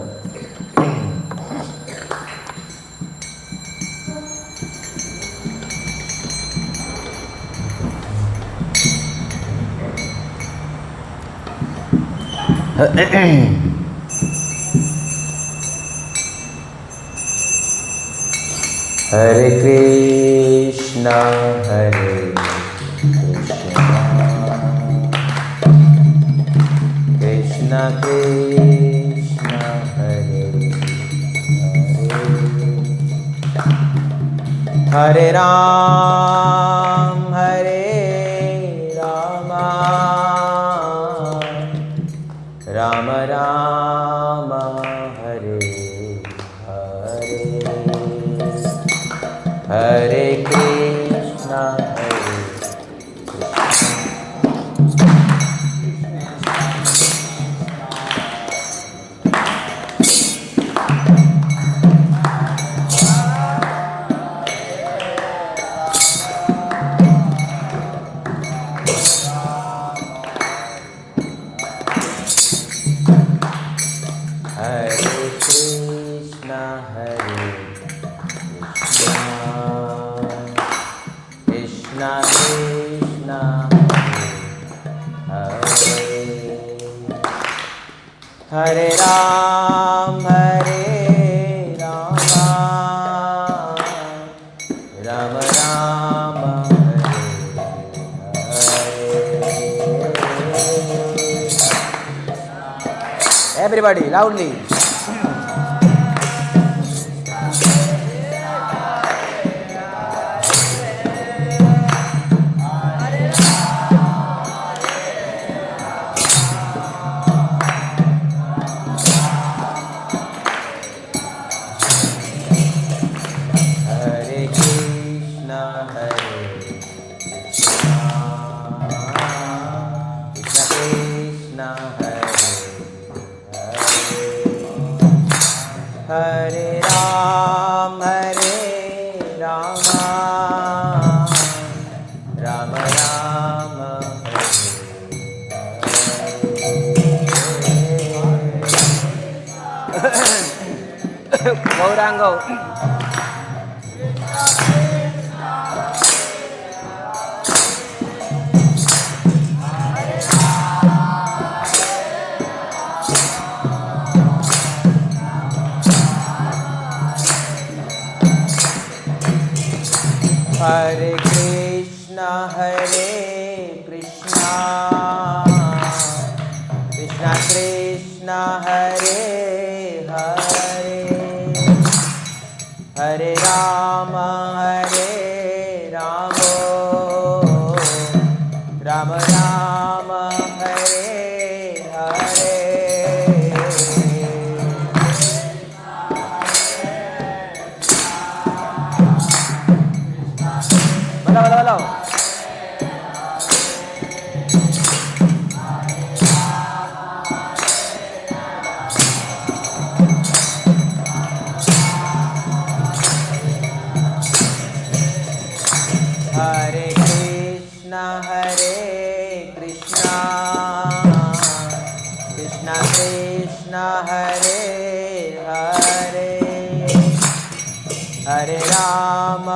హరే కృష్ణ హరే కృష్ణ కృష్ణ హరే హరే రామ హరే రామ రామ రామ హరే హరే హరే కృష్ణ హరే हरे राम राम राम हरे हरे. Everybody loudly. हरे राम राम राम हरे गौरांगो. हरे कृष्णा कृष्णा कृष्णा हरे हरे हरे राम राम राम हरे हरे. बोलो बोलो बोलो. कृष्ण हरे कृष्ण कृष्ण कृष्ण हरे हरे हरे राम